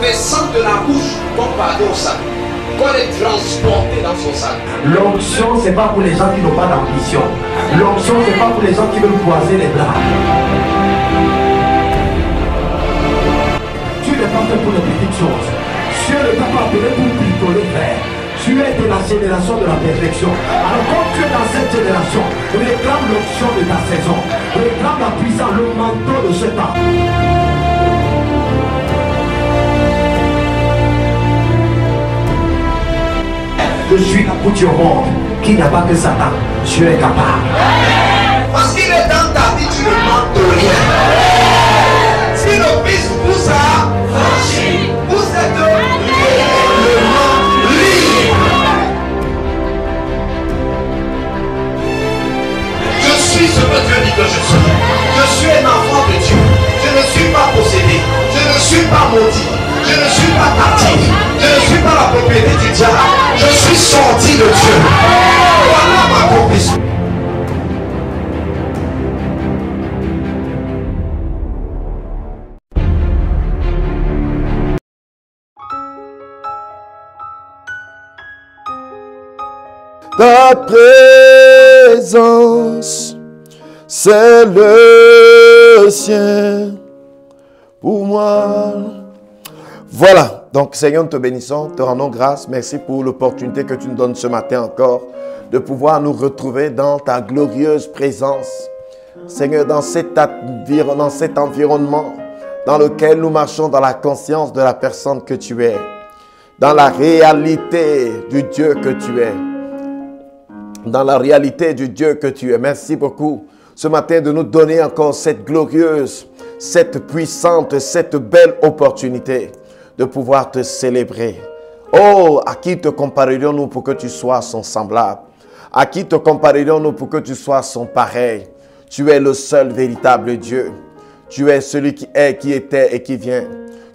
descende de la bouche ton pardon au sac. Qu'on est transporté dans son sac. L'onction, ce n'est pas pour les gens qui n'ont pas d'ambition. L'onction, ce n'est pas pour les gens qui veulent croiser les bras. Tu n'es pas fait pour les petites choses. Dieu ne t'a pas appelé pour picoler frère. Tu es de la génération de la perfection. Alors quand tu es dans cette génération, réclame l'onction de ta saison. Réclame la puissance, le manteau de ce temps. Je suis là pour dire au monde qu'il n'y a pas que Satan. Tu es capable. Parce qu'il est dans ta vie, tu ne manques de rien. Si le Fils vous a franchi, vous êtes réellement libre. Je suis ce que Dieu dit que je suis. Je suis un enfant de Dieu. Je ne suis pas possédé. Je ne suis pas maudit. Je ne suis pas captif. Je ne suis pas la propriété du diable. Je suis sorti de Dieu. Voilà ma confession. Ta présence, c'est le sien pour moi. Voilà, donc Seigneur, nous te bénissons, te rendons grâce. Merci pour l'opportunité que tu nous donnes ce matin encore de pouvoir nous retrouver dans ta glorieuse présence. Seigneur, dans cet environnement dans lequel nous marchons dans la conscience de la personne que tu es, dans la réalité du Dieu que tu es. Dans la réalité du Dieu que tu es. Merci beaucoup ce matin de nous donner encore cette glorieuse, cette puissante, cette belle opportunité de pouvoir te célébrer. Oh, à qui te comparerions-nous pour que tu sois son semblable? À qui te comparerions-nous pour que tu sois son pareil? Tu es le seul véritable Dieu. Tu es celui qui est, qui était et qui vient.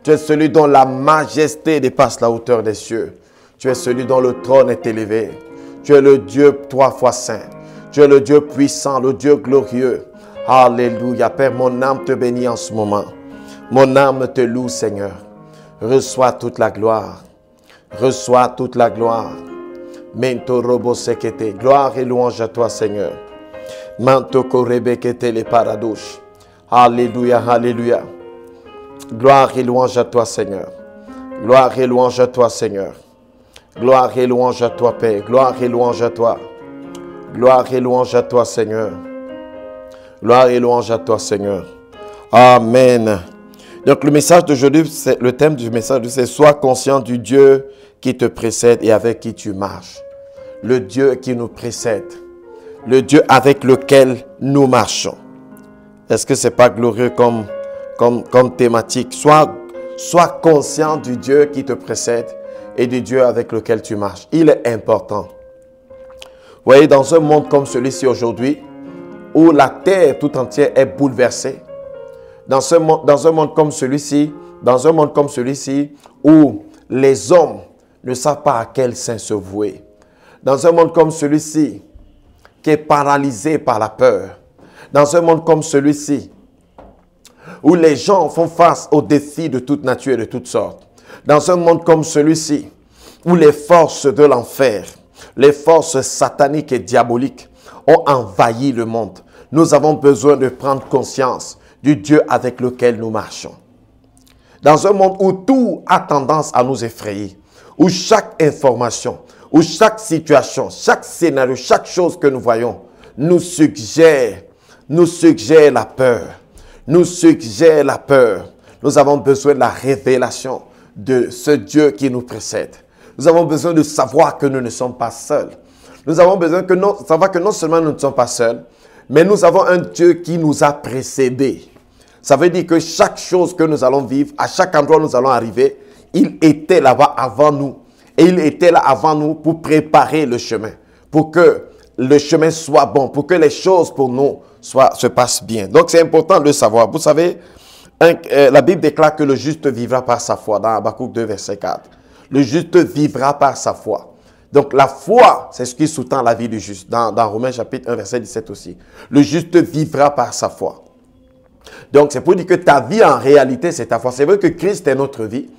Tu es celui dont la majesté dépasse la hauteur des cieux. Tu es celui dont le trône est élevé. Tu es le Dieu 3 fois saint. Tu es le Dieu puissant, le Dieu glorieux. Alléluia. Père, mon âme te bénit en ce moment. Mon âme te loue, Seigneur. Reçois toute la gloire. Reçois toute la gloire. Mento robo sekete. Gloire et louange à toi, Seigneur. Manto korebekete les paradouches. Alléluia, alléluia. Gloire et louange à toi, Seigneur. Gloire et louange à toi, Seigneur. Gloire et louange à toi, Père. Gloire et louange à toi. Gloire et louange à toi, Seigneur. Gloire et louange à toi, Seigneur. Amen. Donc le message d'aujourd'hui, le thème du message, c'est « Sois conscient du Dieu qui te précède et avec qui tu marches ». Le Dieu qui nous précède. Le Dieu avec lequel nous marchons. Est-ce que ce n'est pas glorieux comme thématique? Sois conscient du Dieu qui te précède et du Dieu avec lequel tu marches. Il est important. Vous voyez, dans un monde comme celui-ci aujourd'hui, où la terre tout entière est bouleversée, dans un monde comme celui-ci, où les hommes ne savent pas à quel saint se vouer, dans un monde comme celui-ci, qui est paralysé par la peur, dans un monde comme celui-ci, où les gens font face aux défis de toute nature et de toutes sortes, dans un monde comme celui-ci, où les forces de l'enfer, les forces sataniques et diaboliques ont envahi le monde, nous avons besoin de prendre conscience du Dieu avec lequel nous marchons. Dans un monde où tout a tendance à nous effrayer, où chaque information, où chaque situation, chaque scénario, chaque chose que nous voyons nous suggère la peur, nous suggère la peur. Nous avons besoin de la révélation de ce Dieu qui nous précède. Nous avons besoin de savoir que nous ne sommes pas seuls. Nous avons besoin de savoir que non seulement nous ne sommes pas seuls, mais nous avons un Dieu qui nous a précédés. Ça veut dire que chaque chose que nous allons vivre, à chaque endroit où nous allons arriver, il était là-bas avant nous. Et il était là avant nous pour préparer le chemin, pour que le chemin soit bon, pour que les choses pour nous se passent bien. Donc c'est important de le savoir. Vous savez, la Bible déclare que le juste vivra par sa foi, dans Habakkuk 2, verset 4. Le juste vivra par sa foi. Donc la foi, c'est ce qui sous-tend la vie du juste. Dans Romains chapitre 1, verset 17 aussi. Le juste vivra par sa foi. Donc c'est pour dire que ta vie en réalité, c'est ta foi. C'est vrai que Christ est notre vie.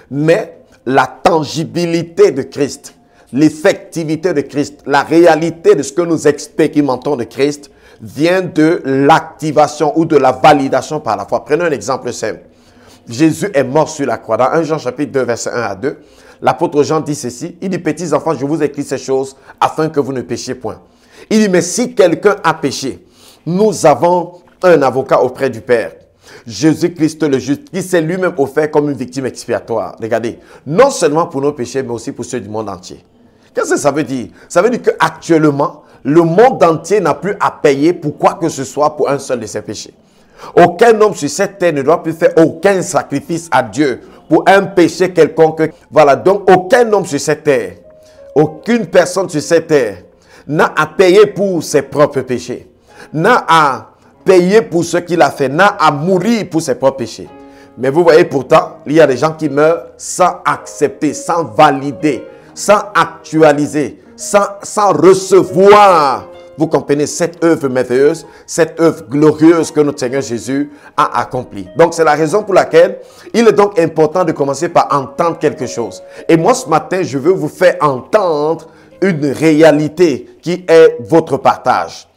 mais la tangibilité de Christ, l'effectivité de Christ, la réalité de ce que nous expérimentons de Christ vient de l'activation ou de la validation par la foi. Prenons un exemple simple. Jésus est mort sur la croix. Dans 1 Jean chapitre 2, verset 1 à 2, l'apôtre Jean dit ceci. Il dit, petits enfants, je vous écris ces choses afin que vous ne péchiez point. Il dit, mais si quelqu'un a péché, nous avons un avocat auprès du Père, Jésus-Christ le juste, qui s'est lui-même offert comme une victime expiatoire. Regardez, non seulement pour nos péchés, mais aussi pour ceux du monde entier. Qu'est-ce que ça veut dire? Ça veut dire qu'actuellement, le monde entier n'a plus à payer pour quoi que ce soit pour un seul de ses péchés. Aucun homme sur cette terre ne doit plus faire aucun sacrifice à Dieu pour un péché quelconque. Voilà, donc aucun homme sur cette terre, aucune personne sur cette terre n'a à payer pour ses propres péchés, n'a à payer pour ce qu'il a fait, n'a à mourir pour ses propres péchés. Mais vous voyez pourtant, il y a des gens qui meurent sans accepter, sans valider, sans actualiser, sans recevoir. Vous comprenez cette œuvre merveilleuse, cette œuvre glorieuse que notre Seigneur Jésus a accomplie. Donc, c'est la raison pour laquelle il est donc important de commencer par entendre quelque chose. Et moi, ce matin, je veux vous faire entendre une réalité qui est votre partage,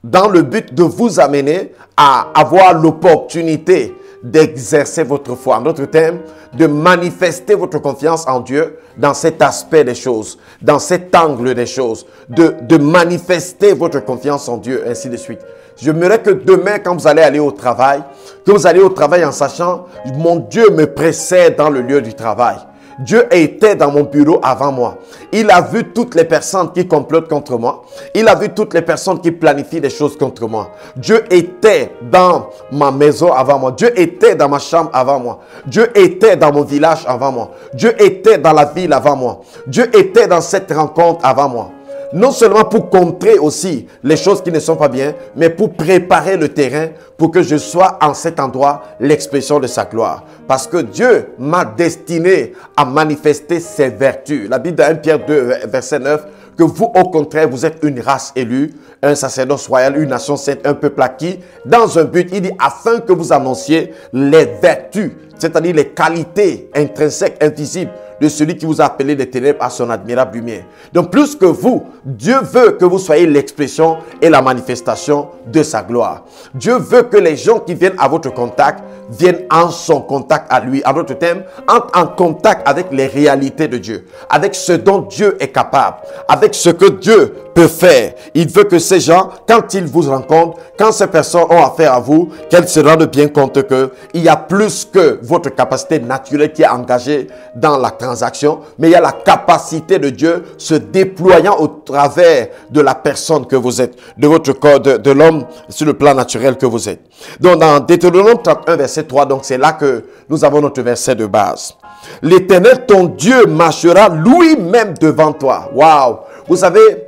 dans le but de vous amener à avoir l'opportunité d'exercer votre foi. En d'autres termes, de manifester votre confiance en Dieu dans cet aspect des choses, dans cet angle des choses, de manifester votre confiance en Dieu, ainsi de suite. J'aimerais que demain, quand vous allez aller au travail, que vous allez au travail en sachant, mon Dieu me précède dans le lieu du travail. Dieu était dans mon bureau avant moi. Il a vu toutes les personnes qui complotent contre moi. Il a vu toutes les personnes qui planifient des choses contre moi. Dieu était dans ma maison avant moi. Dieu était dans ma chambre avant moi. Dieu était dans mon village avant moi. Dieu était dans la ville avant moi. Dieu était dans cette rencontre avant moi. Non seulement pour contrer aussi les choses qui ne sont pas bien, mais pour préparer le terrain pour que je sois en cet endroit l'expression de sa gloire. Parce que Dieu m'a destiné à manifester ses vertus. La Bible dans 1 Pierre 2, verset 9, que vous, au contraire, vous êtes une race élue, un sacerdoce royal, une nation sainte, un peuple acquis, dans un but, il dit, afin que vous annonciez les vertus, c'est-à-dire les qualités intrinsèques, invisibles, de celui qui vous a appelé des ténèbres à son admirable lumière. Donc plus que vous, Dieu veut que vous soyez l'expression et la manifestation de sa gloire. Dieu veut que les gens qui viennent à votre contact viennent en son contact à lui. En d'autres termes, entrent en contact avec les réalités de Dieu, avec ce dont Dieu est capable, avec ce que Dieu peut faire. Il veut que ces gens, quand ils vous rencontrent, quand ces personnes ont affaire à vous, qu'elles se rendent bien compte qu'il y a plus que votre capacité naturelle qui est engagée dans la transaction, mais il y a la capacité de Dieu se déployant au travers de la personne que vous êtes, de votre corps, de l'homme sur le plan naturel que vous êtes. Donc dans Deutéronome 31, verset 3, donc c'est là que nous avons notre verset de base. L'Éternel, ton Dieu, marchera lui-même devant toi. Waouh! Vous savez,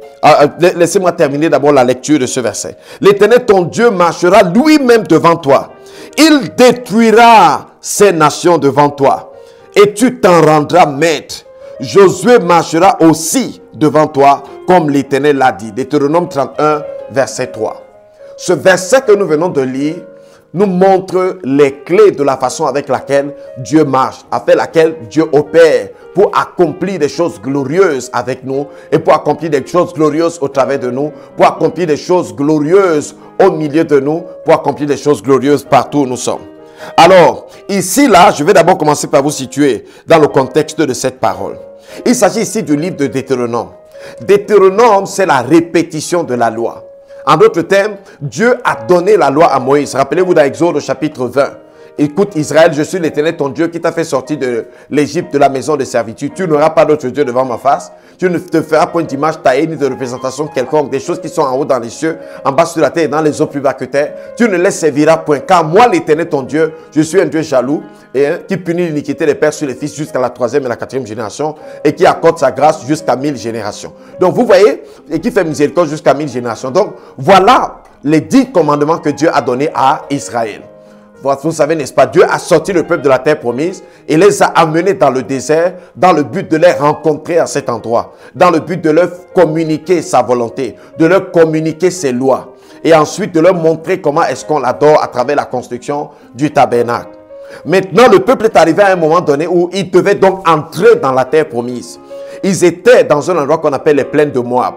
laissez-moi terminer d'abord la lecture de ce verset. L'Éternel, ton Dieu, marchera lui-même devant toi. Il détruira ces nations devant toi et tu t'en rendras maître. Josué marchera aussi devant toi comme l'Éternel l'a dit. Deutéronome 31, verset 3. Ce verset que nous venons de lire nous montre les clés de la façon avec laquelle Dieu marche, avec laquelle Dieu opère pour accomplir des choses glorieuses avec nous et pour accomplir des choses glorieuses au travers de nous, pour accomplir des choses glorieuses au milieu de nous, pour accomplir des choses glorieuses partout où nous sommes. Alors, ici, là, je vais d'abord commencer par vous situer dans le contexte de cette parole. Il s'agit ici du livre de Deutéronome. Deutéronome, c'est la répétition de la loi. En d'autres termes, Dieu a donné la loi à Moïse. Rappelez-vous dans Exode chapitre 20. Écoute Israël, je suis l'Éternel ton Dieu qui t'a fait sortir de l'Égypte, de la maison de servitude. Tu n'auras pas d'autre Dieu devant ma face. Tu ne te feras point d'image taillée ni de représentation quelconque. Des choses qui sont en haut dans les cieux, en bas sur la terre et dans les eaux plus bas que terre. Tu ne les serviras point. Car moi l'Éternel ton Dieu, je suis un Dieu jaloux et qui punit l'iniquité des pères sur les fils jusqu'à la 3e et la 4e génération et qui accorde sa grâce jusqu'à 1000 générations. Donc vous voyez, et qui fait miséricorde jusqu'à 1000 générations. Donc voilà les 10 commandements que Dieu a donnés à Israël. Vous savez, n'est-ce pas, Dieu a sorti le peuple de la terre promise et les a amenés dans le désert dans le but de les rencontrer à cet endroit, dans le but de leur communiquer sa volonté, de leur communiquer ses lois et ensuite de leur montrer comment est-ce qu'on l'adore à travers la construction du tabernacle. Maintenant, le peuple est arrivé à un moment donné où il devait donc entrer dans la terre promise. Ils étaient dans un endroit qu'on appelle les plaines de Moab.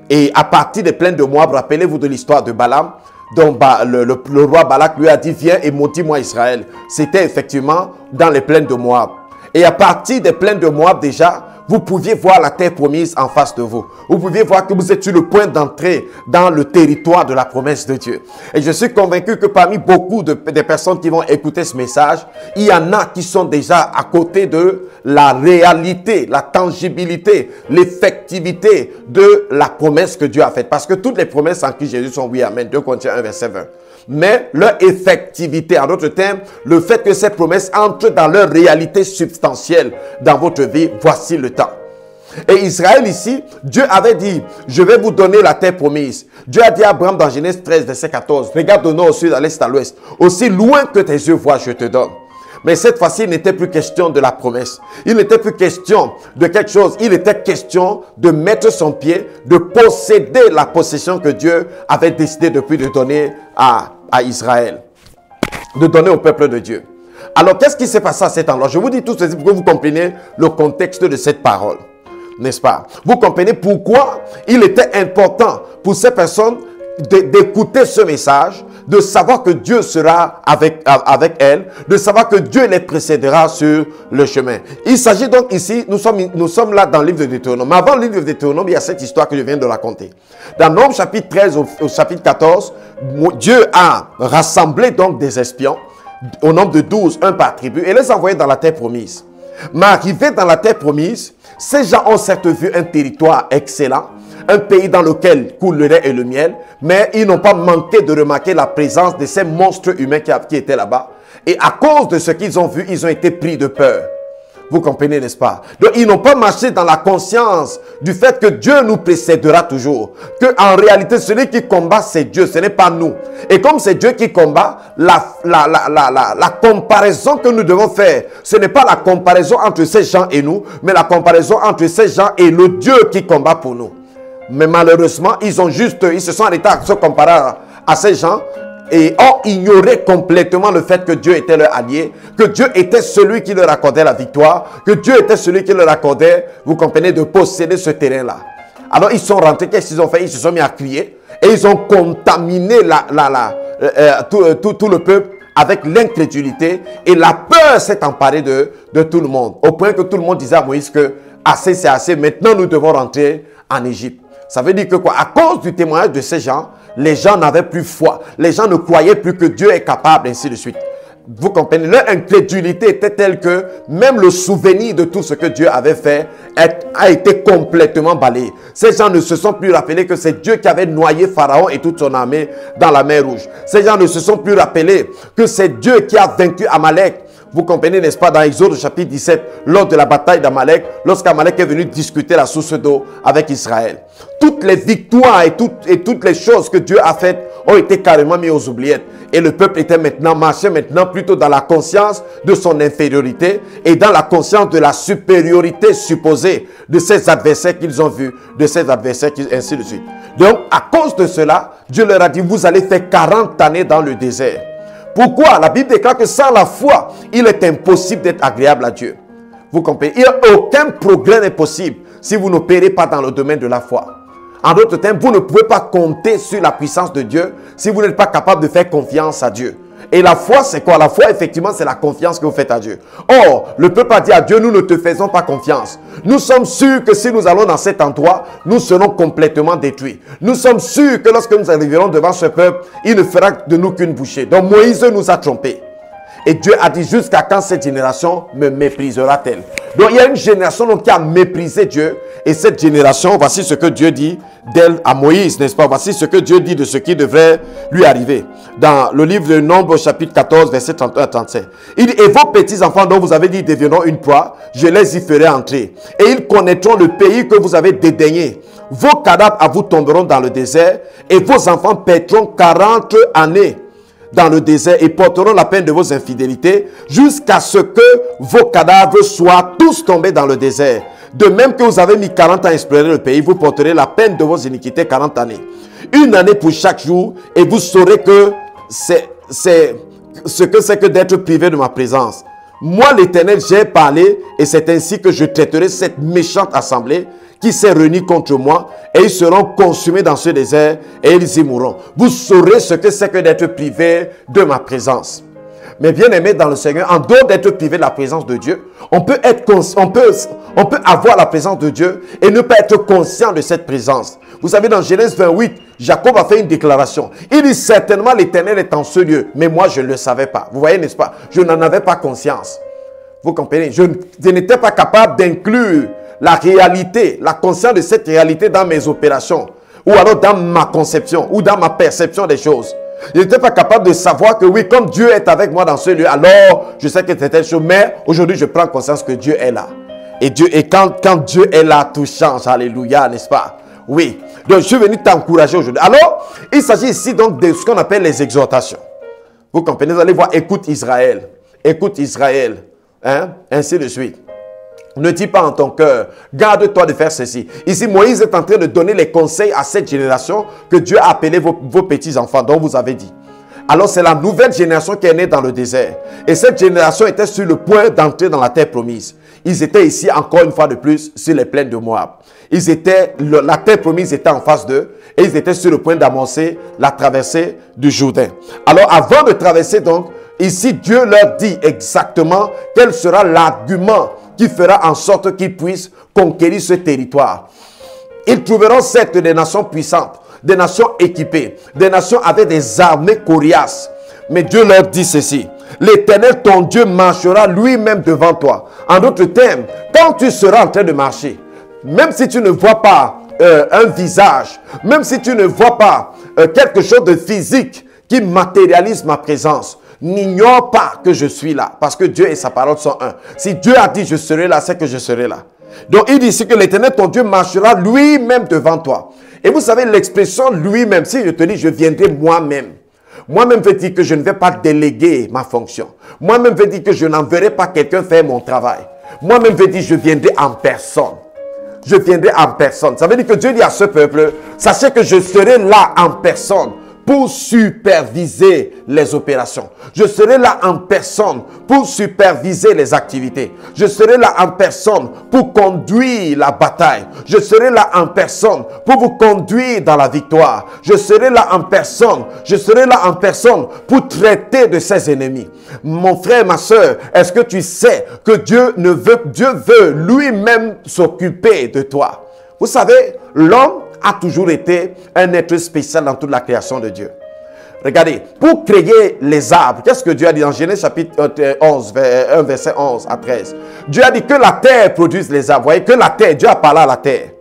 Et à partir des plaines de Moab, rappelez-vous de l'histoire de Balaam, dont le roi Balak lui a dit, viens et maudis-moi Israël. C'était effectivement dans les plaines de Moab. Et à partir des plaines de Moab déjà, vous pouviez voir la terre promise en face de vous. Vous pouviez voir que vous êtes sur le point d'entrer dans le territoire de la promesse de Dieu. Et je suis convaincu que parmi beaucoup de personnes qui vont écouter ce message, il y en a qui sont déjà à côté de la réalité, la tangibilité, l'effectivité de la promesse que Dieu a faite. Parce que toutes les promesses en qui Jésus sont oui, amen. 2 Corinthiens 1, verset 20. Mais leur effectivité, en d'autres termes, le fait que ces promesses entrent dans leur réalité substantielle dans votre vie, voici le temps. Et Israël ici, Dieu avait dit, je vais vous donner la terre promise. Dieu a dit à Abraham dans Genèse 13, verset 14, regarde au nord, au sud, à l'est, à l'ouest. Aussi loin que tes yeux voient, je te donne. Mais cette fois-ci, il n'était plus question de la promesse. Il n'était plus question de quelque chose. Il était question de mettre son pied, de posséder la possession que Dieu avait décidé depuis de donner à Israël. De donner au peuple de Dieu. Alors, qu'est-ce qui s'est passé à cet endroit? Je vous dis tout ceci pour que vous compreniez le contexte de cette parole. N'est-ce pas? Vous comprenez pourquoi il était important pour ces personnes d'écouter ce message, de savoir que Dieu sera avec elles, de savoir que Dieu les précédera sur le chemin. Il s'agit donc ici, nous sommes là dans le livre de Deutéronome. Mais avant le livre de Deutéronome, il y a cette histoire que je viens de raconter. Dans Nombre chapitre 13 au chapitre 14, Dieu a rassemblé donc des espions au nombre de 12, un par tribu, et les envoyé dans la terre promise. Mais arrivés dans la terre promise, ces gens ont certes vu un territoire excellent, un pays dans lequel coule le lait et le miel, mais ils n'ont pas manqué de remarquer la présence de ces monstres humains qui étaient là-bas. Et à cause de ce qu'ils ont vu, ils ont été pris de peur. Vous comprenez, n'est-ce pas? Donc, ils n'ont pas marché dans la conscience du fait que Dieu nous précédera toujours. Que en réalité, celui qui combat, c'est Dieu, ce n'est pas nous. Et comme c'est Dieu qui combat, la comparaison que nous devons faire, ce n'est pas la comparaison entre ces gens et nous, mais la comparaison entre ces gens et le Dieu qui combat pour nous. Mais malheureusement, ils se sont arrêtés à se comparer à ces gens et ont ignoré complètement le fait que Dieu était leur allié, que Dieu était celui qui leur accordait la victoire, que Dieu était celui qui leur accordait, vous comprenez, de posséder ce terrain-là. Alors ils sont rentrés, qu'est-ce qu'ils ont fait? Ils se sont mis à crier et ils ont contaminé tout le peuple avec l'incrédulité, et la peur s'est emparée de tout le monde, au point que tout le monde disait à Moïse que assez c'est assez, maintenant nous devons rentrer en Égypte. Ça veut dire que quoi? À cause du témoignage de ces gens, les gens n'avaient plus foi. Les gens ne croyaient plus que Dieu est capable, ainsi de suite. Vous comprenez? Leur incrédulité était telle que même le souvenir de tout ce que Dieu avait fait a été complètement balayé. Ces gens ne se sont plus rappelés que c'est Dieu qui avait noyé Pharaon et toute son armée dans la mer Rouge. Ces gens ne se sont plus rappelés que c'est Dieu qui a vaincu Amalek. Vous comprenez, n'est-ce pas, dans Exode chapitre 17, lors de la bataille d'Amalek, lorsqu'Amalek est venu discuter la source d'eau avec Israël. Toutes les victoires et toutes les choses que Dieu a faites ont été carrément mises aux oubliettes. Et le peuple marchait maintenant plutôt dans la conscience de son infériorité et dans la conscience de la supériorité supposée de ses adversaires qu'ils ont vus, de ses adversaires, ainsi de suite. Donc, à cause de cela, Dieu leur a dit, vous allez faire 40 années dans le désert. Pourquoi? La Bible déclare que sans la foi, il est impossible d'être agréable à Dieu. Vous comprenez? Aucun progrès n'est possible si vous n'opérez pas dans le domaine de la foi. En d'autres termes, vous ne pouvez pas compter sur la puissance de Dieu si vous n'êtes pas capable de faire confiance à Dieu. Et la foi, c'est quoi? La foi, effectivement, c'est la confiance que vous faites à Dieu. Or, le peuple a dit à Dieu, nous ne te faisons pas confiance. Nous sommes sûrs que si nous allons dans cet endroit, nous serons complètement détruits. Nous sommes sûrs que lorsque nous arriverons devant ce peuple, il ne fera de nous qu'une bouchée. Donc Moïse nous a trompés. Et Dieu a dit, jusqu'à quand cette génération me méprisera-t-elle? Donc il y a une génération qui a méprisé Dieu. Et cette génération, voici ce que Dieu dit d'elle à Moïse, n'est-ce pas? Voici ce que Dieu dit de ce qui devrait lui arriver. Dans le livre de Nombre, chapitre 14, verset 31 à 37. Il dit, et vos petits-enfants dont vous avez dit deviendront une proie, je les y ferai entrer. Et ils connaîtront le pays que vous avez dédaigné. Vos cadavres à vous tomberont dans le désert, et vos enfants paîtront 40 années dans le désert et porteront la peine de vos infidélités jusqu'à ce que vos cadavres soient tous tombés dans le désert. De même que vous avez mis 40 ans à explorer le pays, vous porterez la peine de vos iniquités 40 années. Une année pour chaque jour, et vous saurez que ce que c'est que d'être privé de ma présence. Moi, l'Éternel, j'ai parlé et c'est ainsi que je traiterai cette méchante assemblée qui s'est réunie contre moi et ils seront consumés dans ce désert et ils y mourront. Vous saurez ce que c'est que d'être privé de ma présence. Mais bien aimé dans le Seigneur, en dehors d'être privé de la présence de Dieu, on peut avoir la présence de Dieu et ne pas être conscient de cette présence. Vous savez, dans Genèse 28, Jacob a fait une déclaration. Il dit certainement l'Éternel est en ce lieu, mais moi je ne le savais pas. Vous voyez, n'est-ce pas? Je n'en avais pas conscience. Vous comprenez? Je n'étais pas capable d'inclure la réalité, la conscience de cette réalité dans mes opérations, ou alors dans ma conception, ou dans ma perception des choses. Je n'étais pas capable de savoir que oui, comme Dieu est avec moi dans ce lieu, alors je sais que c'est telle chose. Mais aujourd'hui, je prends conscience que Dieu est là. Et quand Dieu est là, tout change. Alléluia, n'est-ce pas? Oui. Donc, je suis venu t'encourager aujourd'hui. Alors, il s'agit ici donc de ce qu'on appelle les exhortations. Vous comprenez? Vous allez voir, écoute Israël. Écoute Israël. Hein? Ainsi de suite. Ne dis pas en ton cœur, garde-toi de faire ceci. Ici, Moïse est en train de donner les conseils à cette génération que Dieu a appelé vos petits-enfants, dont vous avez dit. Alors, c'est la nouvelle génération qui est née dans le désert. Et cette génération était sur le point d'entrer dans la terre promise. Ils étaient ici, encore une fois de plus, sur les plaines de Moab. La terre promise était en face d'eux et ils étaient sur le point d'amorcer la traversée du Jourdain. Alors, avant de traverser donc, ici, Dieu leur dit exactement quel sera l'argument qui fera en sorte qu'ils puissent conquérir ce territoire. Ils trouveront certes des nations puissantes, des nations équipées, des nations avec des armées coriaces. Mais Dieu leur dit ceci: l'Éternel, ton Dieu, marchera lui-même devant toi. En d'autres termes, quand tu seras en train de marcher, même si tu ne vois pas un visage, même si tu ne vois pas quelque chose de physique qui matérialise ma présence, n'ignore pas que je suis là, parce que Dieu et sa parole sont un. Si Dieu a dit je serai là, c'est que je serai là. Donc il dit ici que l'Éternel, ton Dieu, marchera lui-même devant toi. Et vous savez, l'expression lui-même, si je te dis je viendrai moi-même, moi-même veut dire que je ne vais pas déléguer ma fonction. Moi-même veut dire que je n'enverrai pas quelqu'un faire mon travail. Moi-même veut dire que je viendrai en personne. Je viendrai en personne. Ça veut dire que Dieu dit à ce peuple, sachez que je serai là en personne pour superviser les opérations. Je serai là en personne pour superviser les activités. Je serai là en personne pour conduire la bataille. Je serai là en personne pour vous conduire dans la victoire. Je serai là en personne. Je serai là en personne pour traiter de ses ennemis. Mon frère, ma soeur, est-ce que tu sais que Dieu veut lui-même s'occuper de toi? Vous savez, l'homme a toujours été un être spécial dans toute la création de Dieu. Regardez, pour créer les arbres, qu'est-ce que Dieu a dit dans Genèse chapitre 11, 1 verset 11 à 13? Dieu a dit que la terre produise les arbres. Vous voyez que la terre, Dieu a parlé à la terre.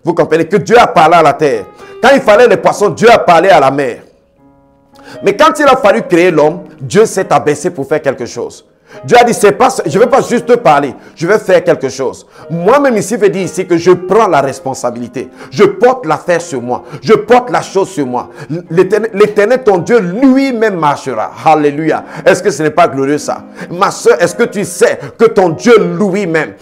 Vous comprenez que Dieu a parlé à la terre. Quand il fallait les poissons, Dieu a parlé à la mer. Mais quand il a fallu créer l'homme, Dieu s'est abaissé pour faire quelque chose. Dieu a dit, je ne vais pas juste te parler, je vais faire quelque chose. Moi-même ici, je veux dire ici que je prends la responsabilité. Je porte l'affaire sur moi. Je porte la chose sur moi. L'Éternel, ton Dieu, lui-même marchera. Alléluia. Est-ce que ce n'est pas glorieux ça? Ma soeur, est-ce que tu sais que ton Dieu lui-même,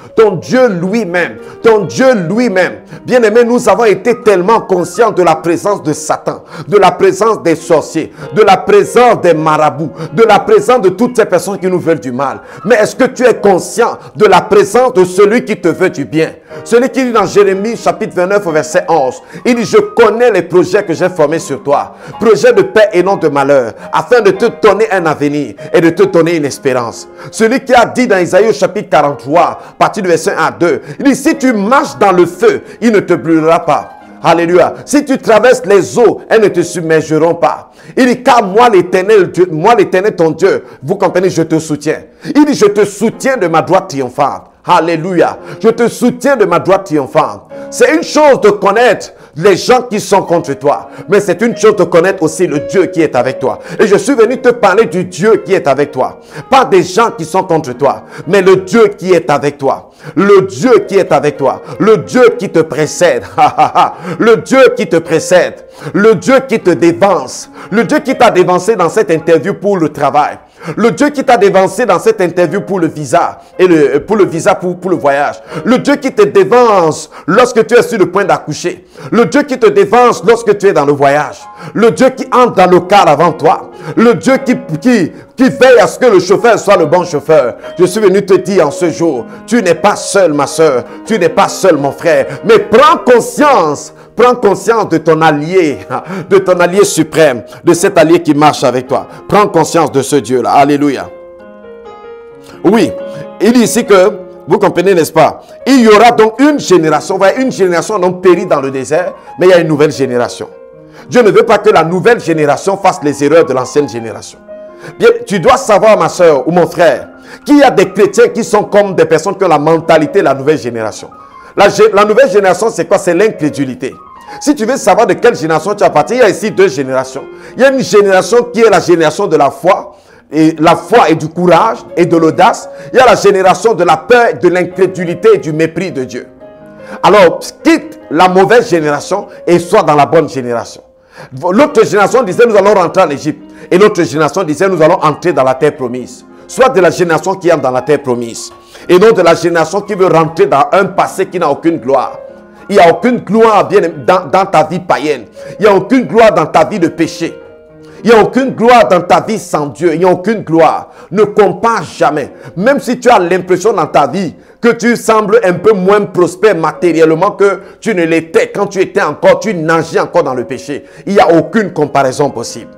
bien aimé, nous avons été tellement conscients de la présence de Satan, de la présence des sorciers, de la présence des marabouts, de la présence de toutes ces personnes qui nous veulent du mal. Mais est-ce que tu es conscient de la présence de celui qui te veut du bien? Celui qui dit dans Jérémie chapitre 29 verset 11, il dit: je connais les projets que j'ai formés sur toi, projets de paix et non de malheur, afin de te donner un avenir et de te donner une espérance. Celui qui a dit dans Isaïe chapitre 43, partir du verset 1 à 2, il dit: si tu marches dans le feu, il ne te brûlera pas. Alléluia. Si tu traverses les eaux, elles ne te submergeront pas. Il dit: car moi l'Éternel, ton Dieu, vous comprenez, je te soutiens. Il dit: je te soutiens de ma droite triomphante. Alléluia. Je te soutiens de ma droite triomphante. C'est une chose de connaître les gens qui sont contre toi, mais c'est une chose de connaître aussi le Dieu qui est avec toi. Et je suis venu te parler du Dieu qui est avec toi. Pas des gens qui sont contre toi, mais le Dieu qui est avec toi. Le Dieu qui est avec toi. Le Dieu qui te précède. Le Dieu qui te précède. Le Dieu qui te dévance. Le Dieu qui t'a dévancé dans cette interview pour le travail. Le Dieu qui t'a dévancé dans cette interview pour le visa et pour le voyage. Le Dieu qui te dévance lorsque tu es sur le point d'accoucher. Le Dieu qui te dévance lorsque tu es dans le voyage. Le Dieu qui entre dans le car avant toi. Le Dieu qui veille à ce que le chauffeur soit le bon chauffeur. Je suis venu te dire en ce jour, tu n'es pas seul ma soeur, tu n'es pas seul mon frère, mais prends conscience de ton allié suprême, de cet allié qui marche avec toi. Prends conscience de ce Dieu-là. Alléluia. Oui, il dit ici que, vous comprenez, n'est-ce pas? Il y aura donc une génération donc périt dans le désert, mais il y a une nouvelle génération. Dieu ne veut pas que la nouvelle génération fasse les erreurs de l'ancienne génération. Bien, tu dois savoir, ma soeur ou mon frère, qu'il y a des chrétiens qui sont comme des personnes qui ont la mentalité de la nouvelle génération. La nouvelle génération, c'est quoi? C'est l'incrédulité. Si tu veux savoir de quelle génération tu appartiens, il y a ici deux générations. Il y a une génération qui est la génération de la foi et du courage et de l'audace. Il y a la génération de la peur, de l'incrédulité et du mépris de Dieu. Alors, quitte la mauvaise génération et sois dans la bonne génération. L'autre génération disait nous allons rentrer en Égypte. Et l'autre génération disait nous allons entrer dans la terre promise. Soit de la génération qui entre dans la terre promise. Et non de la génération qui veut rentrer dans un passé qui n'a aucune gloire. Il n'y a aucune gloire bien dans ta vie païenne. Il n'y a aucune gloire dans ta vie de péché. Il n'y a aucune gloire dans ta vie sans Dieu. Il n'y a aucune gloire. Ne compare jamais. Même si tu as l'impression dans ta vie que tu sembles un peu moins prospère matériellement que tu ne l'étais quand tu nageais encore dans le péché. Il n'y a aucune comparaison possible.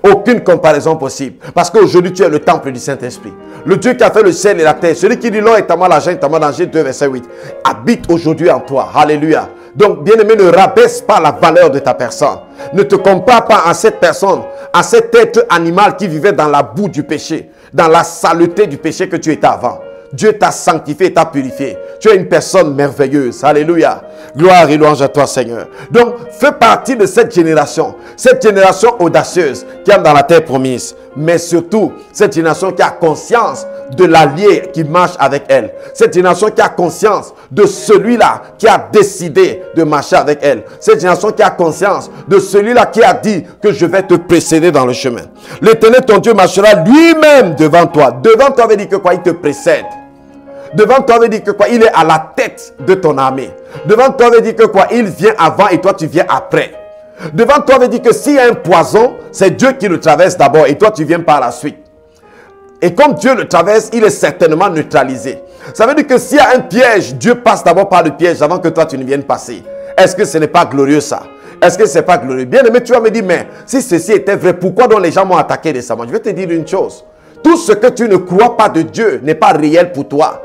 Aucune comparaison possible. Parce qu'aujourd'hui, tu es le temple du Saint-Esprit. Le Dieu qui a fait le ciel et la terre. Celui qui dit l'or est à moi, l'argent est à moi, dans Genèse 2, verset 8. Habite aujourd'hui en toi. Alléluia. Donc, bien-aimé, ne rabaisse pas la valeur de ta personne. Ne te compare pas à cette personne, à cet être animal qui vivait dans la boue du péché, dans la saleté du péché que tu étais avant. Dieu t'a sanctifié et t'a purifié. Tu es une personne merveilleuse. Alléluia. Gloire et louange à toi, Seigneur. Donc, fais partie de cette génération audacieuse qui est dans la terre promise. Mais surtout, cette génération qui a conscience de l'allié qui marche avec elle. Cette génération qui a conscience de celui-là qui a décidé de marcher avec elle. Cette génération qui a conscience de celui-là qui a dit que je vais te précéder dans le chemin. L'Éternel, ton Dieu, marchera lui-même devant toi. Devant toi veut dire que quoi? Il te précède. Devant toi veut dire que quoi? Il est à la tête de ton armée. Devant toi veut dire que quoi? Il vient avant et toi tu viens après. Devant toi veut dire que s'il y a un poison, c'est Dieu qui le traverse d'abord et toi tu viens par la suite. Et comme Dieu le traverse, il est certainement neutralisé. Ça veut dire que s'il y a un piège, Dieu passe d'abord par le piège avant que toi tu ne viennes passer. Est-ce que ce n'est pas glorieux ça? Est-ce que ce n'est pas glorieux? Bien aimé, tu vas me dire, mais si ceci était vrai, pourquoi donc les gens m'ont attaqué récemment? Je vais te dire une chose. Tout ce que tu ne crois pas de Dieu n'est pas réel pour toi.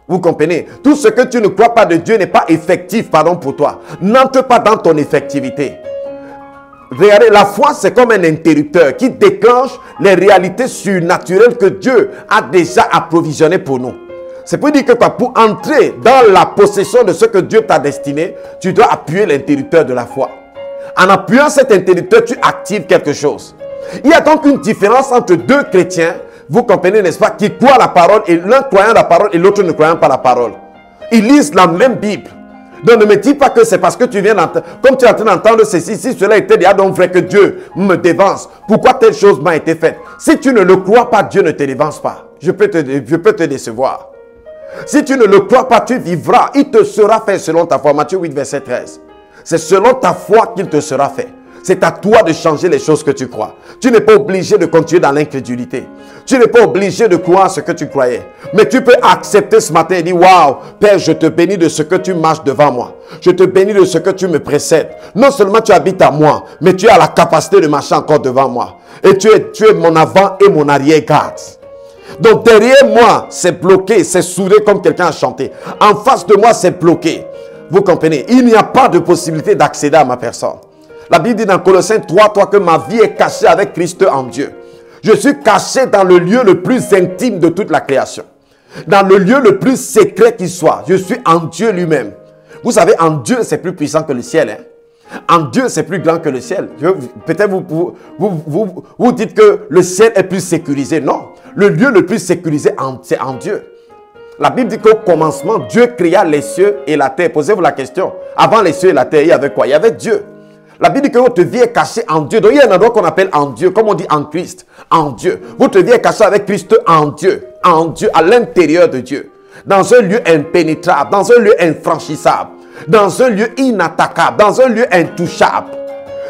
Vous comprenez? Tout ce que tu ne crois pas de Dieu n'est pas effectif, pour toi. N'entre pas dans ton effectivité. Regardez, la foi, c'est comme un interrupteur qui déclenche les réalités surnaturelles que Dieu a déjà approvisionnées pour nous. C'est pour dire que pour entrer dans la possession de ce que Dieu t'a destiné, tu dois appuyer l'interrupteur de la foi. En appuyant cet interrupteur, tu actives quelque chose. Il y a donc une différence entre deux chrétiens, vous comprenez, n'est-ce pas, qui croient la parole, et l'un croyant la parole et l'autre ne croyant pas la parole. Ils lisent la même Bible. Donc ne me dis pas que c'est parce que tu viens d'entendre, comme tu es en train d'entendre ceci, si cela était déjà donc vrai que Dieu me dévance, pourquoi telle chose m'a été faite? Si tu ne le crois pas, Dieu ne te dévance pas. Je peux te décevoir. Si tu ne le crois pas, tu vivras. Il te sera fait selon ta foi. Matthieu 8, verset 13. C'est selon ta foi qu'il te sera fait. C'est à toi de changer les choses que tu crois. Tu n'es pas obligé de continuer dans l'incrédulité. Tu n'es pas obligé de croire ce que tu croyais. Mais tu peux accepter ce matin et dire, waouh, Père, je te bénis de ce que tu marches devant moi. Je te bénis de ce que tu me précèdes. Non seulement tu habites à moi, mais tu as la capacité de marcher encore devant moi. Et tu es mon avant et mon arrière-garde. Donc derrière moi, c'est bloqué, c'est soudé comme quelqu'un a chanté. En face de moi, c'est bloqué. Vous comprenez? Il n'y a pas de possibilité d'accéder à ma personne. La Bible dit dans Colossiens 3 que ma vie est cachée avec Christ en Dieu. Je suis caché dans le lieu le plus intime de toute la création. Dans le lieu le plus secret qui soit. Je suis en Dieu lui-même. Vous savez, en Dieu, c'est plus puissant que le ciel. Hein? En Dieu, c'est plus grand que le ciel. Peut-être vous dites que le ciel est plus sécurisé. Non. Le lieu le plus sécurisé, c'est en Dieu. La Bible dit qu'au commencement, Dieu créa les cieux et la terre. Posez-vous la question. Avant les cieux et la terre, il y avait quoi? Il y avait Dieu. La Bible dit que votre vie est cachée en Dieu. Donc il y a un endroit qu'on appelle en Dieu, comme on dit en Christ, en Dieu. Votre vie est cachée avec Christ en Dieu, à l'intérieur de Dieu. Dans un lieu impénétrable, dans un lieu infranchissable, dans un lieu inattaquable, dans un lieu intouchable.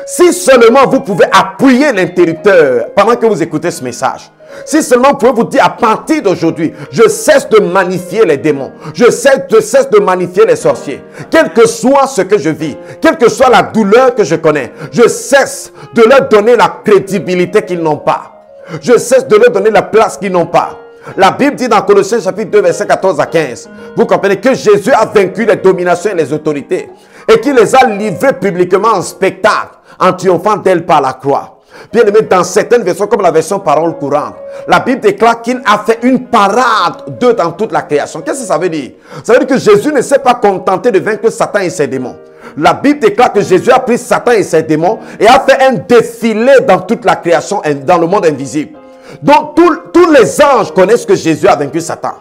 Si seulement vous pouvez appuyer l'interrupteur pendant que vous écoutez ce message. Si seulement vous pouvez vous dire à partir d'aujourd'hui, je cesse de magnifier les démons. Je cesse de magnifier les sorciers. Quel que soit ce que je vis, quelle que soit la douleur que je connais, je cesse de leur donner la crédibilité qu'ils n'ont pas. Je cesse de leur donner la place qu'ils n'ont pas. La Bible dit dans Colossiens chapitre 2, versets 14 à 15, vous comprenez que Jésus a vaincu les dominations et les autorités et qu'il les a livrées publiquement en spectacle en triomphant d'elles par la croix. Bien aimé, dans certaines versions, comme la version parole courante, la Bible déclare qu'il a fait une parade d'eux dans toute la création. Qu'est-ce que ça veut dire? Ça veut dire que Jésus ne s'est pas contenté de vaincre Satan et ses démons. La Bible déclare que Jésus a pris Satan et ses démons et a fait un défilé dans toute la création et dans le monde invisible. Donc tous les anges connaissent que Jésus a vaincu Satan.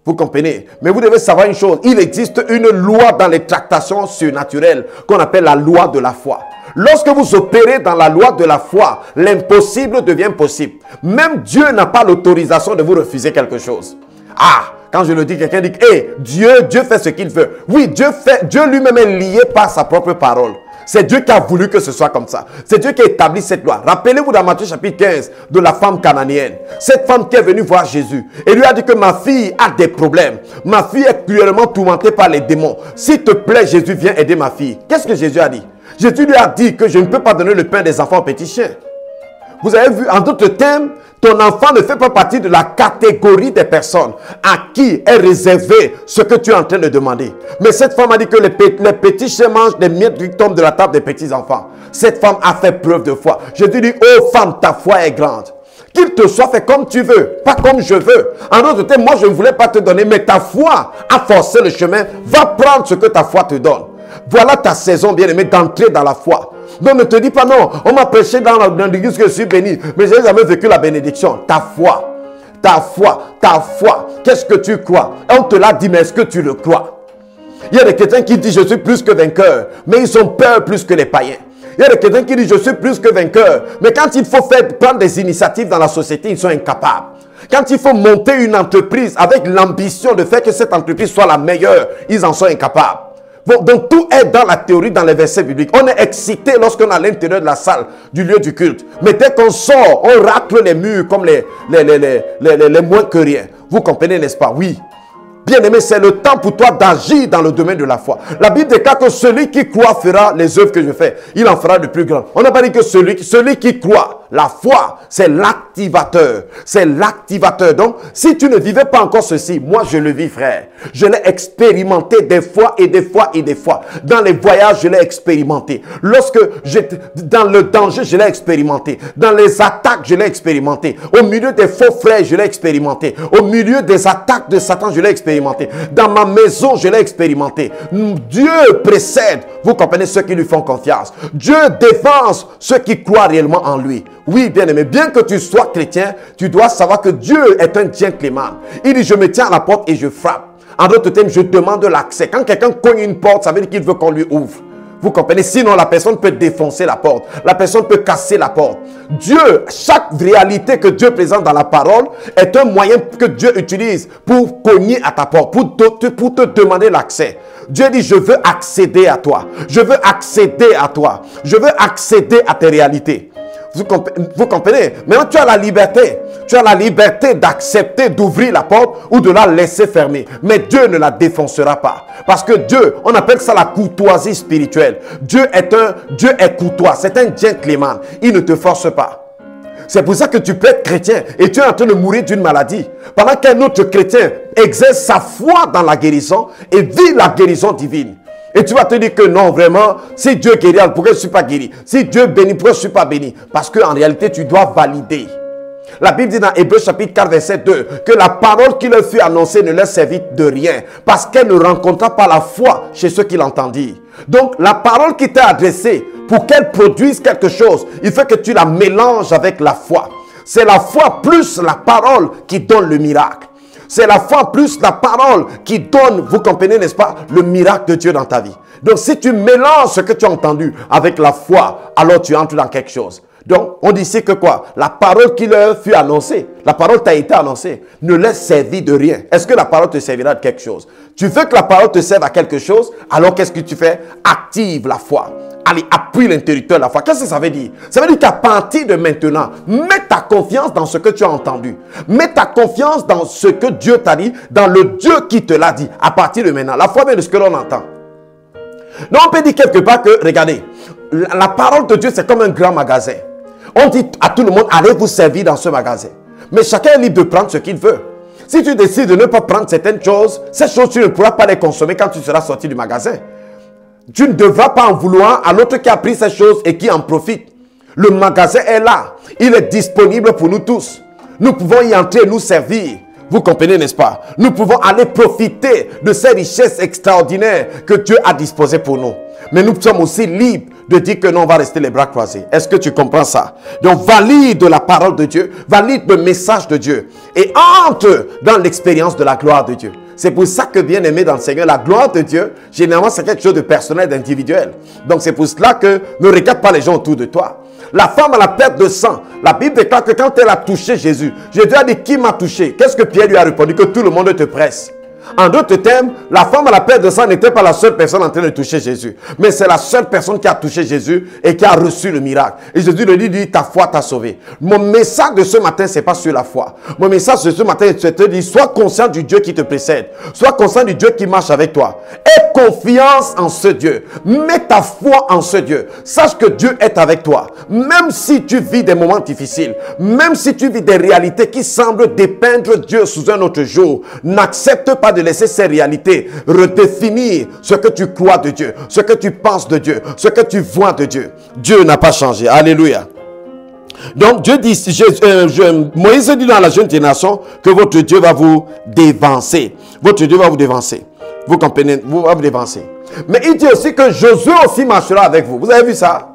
Vous comprenez? Mais vous devez savoir une chose. Il existe une loi dans les tractations surnaturelles qu'on appelle la loi de la foi. Lorsque vous opérez dans la loi de la foi, l'impossible devient possible. Même Dieu n'a pas l'autorisation de vous refuser quelque chose. Ah, quand je le dis, quelqu'un dit, hey, Dieu fait ce qu'il veut. Oui, Dieu lui-même est lié par sa propre parole. C'est Dieu qui a voulu que ce soit comme ça. C'est Dieu qui a établi cette loi. Rappelez-vous dans Matthieu chapitre 15 de la femme cananéenne. Cette femme qui est venue voir Jésus et lui a dit que ma fille a des problèmes. Ma fille est cruellement tourmentée par les démons. S'il te plaît, Jésus, viens aider ma fille. Qu'est-ce que Jésus a dit? Jésus lui a dit que je ne peux pas donner le pain des enfants aux petits chiens. Vous avez vu, en d'autres termes, ton enfant ne fait pas partie de la catégorie des personnes à qui est réservé ce que tu es en train de demander. Mais cette femme a dit que les petits chiens mangent des miettes qui tombent de la table des petits enfants. Cette femme a fait preuve de foi. Jésus dit, oh femme, ta foi est grande. Qu'il te soit fait comme tu veux, pas comme je veux. En d'autres termes, moi je ne voulais pas te donner, mais ta foi a forcé le chemin. Va prendre ce que ta foi te donne. Voilà ta saison, bien-aimé, d'entrer dans la foi. Donc ne te dis pas non, on m'a prêché dans l'église que je suis béni, mais je n'ai jamais vécu la bénédiction. Ta foi, ta foi, ta foi. Qu'est-ce que tu crois? On te l'a dit, mais est-ce que tu le crois? Il y a des chrétiens qui disent je suis plus que vainqueur, mais ils ont peur plus que les païens. Il y a des chrétiens qui disent je suis plus que vainqueur, mais quand il faut prendre des initiatives dans la société, ils sont incapables. Quand il faut monter une entreprise avec l'ambition de faire que cette entreprise soit la meilleure, ils en sont incapables. Bon, donc tout est dans la théorie, dans les versets bibliques. On est excité lorsqu'on est à l'intérieur de la salle, du lieu du culte. Mais dès qu'on sort, on racle les murs comme les moins que rien. Vous comprenez, n'est-ce pas? Oui. Bien-aimé, c'est le temps pour toi d'agir dans le domaine de la foi. La Bible déclare que celui qui croit fera les œuvres que je fais. Il en fera de plus grandes. On n'a pas dit que celui qui croit, la foi, c'est l'activateur. C'est l'activateur. Donc, si tu ne vivais pas encore ceci, moi je le vis, frère. Je l'ai expérimenté des fois et des fois et des fois. Dans les voyages, je l'ai expérimenté. Lorsque j'étais dans le danger, je l'ai expérimenté. Dans les attaques, je l'ai expérimenté. Au milieu des faux frères, je l'ai expérimenté. Au milieu des attaques de Satan, je l'ai expérimenté. Dans ma maison, je l'ai expérimenté. Dieu précède, vous comprenez, ceux qui lui font confiance. Dieu défense ceux qui croient réellement en lui. Oui, bien-aimé, bien que tu sois chrétien, tu dois savoir que Dieu est un gentleman. Il dit, je me tiens à la porte et je frappe. En d'autres termes, je demande l'accès. Quand quelqu'un cogne une porte, ça veut dire qu'il veut qu'on lui ouvre. Vous comprenez? Sinon, la personne peut défoncer la porte. La personne peut casser la porte. Dieu, chaque réalité que Dieu présente dans la parole est un moyen que Dieu utilise pour cogner à ta porte, pour te demander l'accès. Dieu dit, je veux accéder à toi. Je veux accéder à toi. Je veux accéder à tes réalités. Vous comprenez? Maintenant, tu as la liberté. Tu as la liberté d'accepter d'ouvrir la porte ou de la laisser fermer. Mais Dieu ne la défoncera pas. Parce que Dieu, on appelle ça la courtoisie spirituelle. Dieu est courtois. C'est un gentleman. Il ne te force pas. C'est pour ça que tu peux être chrétien et tu es en train de mourir d'une maladie. Pendant qu'un autre chrétien exerce sa foi dans la guérison et vit la guérison divine. Et tu vas te dire que non, vraiment, si Dieu guérit, pourquoi je ne suis pas guéri? Si Dieu bénit, pourquoi je ne suis pas béni? Parce qu'en réalité, tu dois valider. La Bible dit dans Hébreux chapitre 4, verset 2, que la parole qui leur fut annoncée ne leur servit de rien, parce qu'elle ne rencontra pas la foi chez ceux qui l'entendirent. Donc, la parole qui t'est adressée, pour qu'elle produise quelque chose, il faut que tu la mélanges avec la foi. C'est la foi plus la parole qui donne le miracle. C'est la foi plus la parole qui donne, vous comprenez, n'est-ce pas, le miracle de Dieu dans ta vie. Donc, si tu mélanges ce que tu as entendu avec la foi, alors tu entres dans quelque chose. Donc, on dit ici que quoi? La parole qui leur fut annoncée, la parole t'a été annoncée, ne leur servit de rien. Est-ce que la parole te servira de quelque chose? Tu veux que la parole te serve à quelque chose, alors qu'est-ce que tu fais? Active la foi. allez, appuie l'interrupteur de la foi. Qu'est-ce que ça veut dire? Ça veut dire qu'à partir de maintenant, mets ta confiance dans ce que tu as entendu. Mets ta confiance dans ce que Dieu t'a dit, dans le Dieu qui te l'a dit. À partir de maintenant, la foi vient de ce que l'on entend. Donc on peut dire quelque part que, regardez, la parole de Dieu c'est comme un grand magasin. On dit à tout le monde, allez vous servir dans ce magasin. Mais chacun est libre de prendre ce qu'il veut. Si tu décides de ne pas prendre certaines choses, ces choses tu ne pourras pas les consommer quand tu seras sorti du magasin. Tu ne devras pas en vouloir à l'autre qui a pris ces choses et qui en profite. Le magasin est là. Il est disponible pour nous tous. Nous pouvons y entrer et nous servir. Vous comprenez, n'est-ce pas? Nous pouvons aller profiter de ces richesses extraordinaires que Dieu a disposées pour nous. Mais nous sommes aussi libres de dire que non, on va rester les bras croisés. Est-ce que tu comprends ça? Donc, valide la parole de Dieu, valide le message de Dieu et entre dans l'expérience de la gloire de Dieu. C'est pour ça que, bien aimé dans le Seigneur, la gloire de Dieu, généralement, c'est quelque chose de personnel, d'individuel. Donc, c'est pour cela que ne regarde pas les gens autour de toi. La femme à la perte de sang, la Bible déclare que quand elle a touché Jésus, Jésus a dit, qui m'a touché? Qu'est-ce que Pierre lui a répondu? Que tout le monde te presse. En d'autres termes, la femme à la perte de sang n'était pas la seule personne en train de toucher Jésus. Mais c'est la seule personne qui a touché Jésus et qui a reçu le miracle. Et Jésus lui dit, ta foi t'a sauvé. Mon message de ce matin, c'est pas sur la foi. Mon message de ce matin, c'est de te dire, sois conscient du Dieu qui te précède. Sois conscient du Dieu qui marche avec toi. Aie confiance en ce Dieu. Mets ta foi en ce Dieu. Sache que Dieu est avec toi. Même si tu vis des moments difficiles, même si tu vis des réalités qui semblent dépeindre Dieu sous un autre jour, n'accepte pas de laisser ces réalités redéfinir ce que tu crois de Dieu, ce que tu penses de Dieu, ce que tu vois de Dieu. Dieu n'a pas changé. Alléluia. Donc Dieu dit, Moïse dit dans la jeune génération que votre Dieu va vous dévancer. Votre Dieu va vous dévancer. Vous comprenez? Vous va vous dévancer. Mais il dit aussi que Josué aussi marchera avec vous. Vous avez vu ça?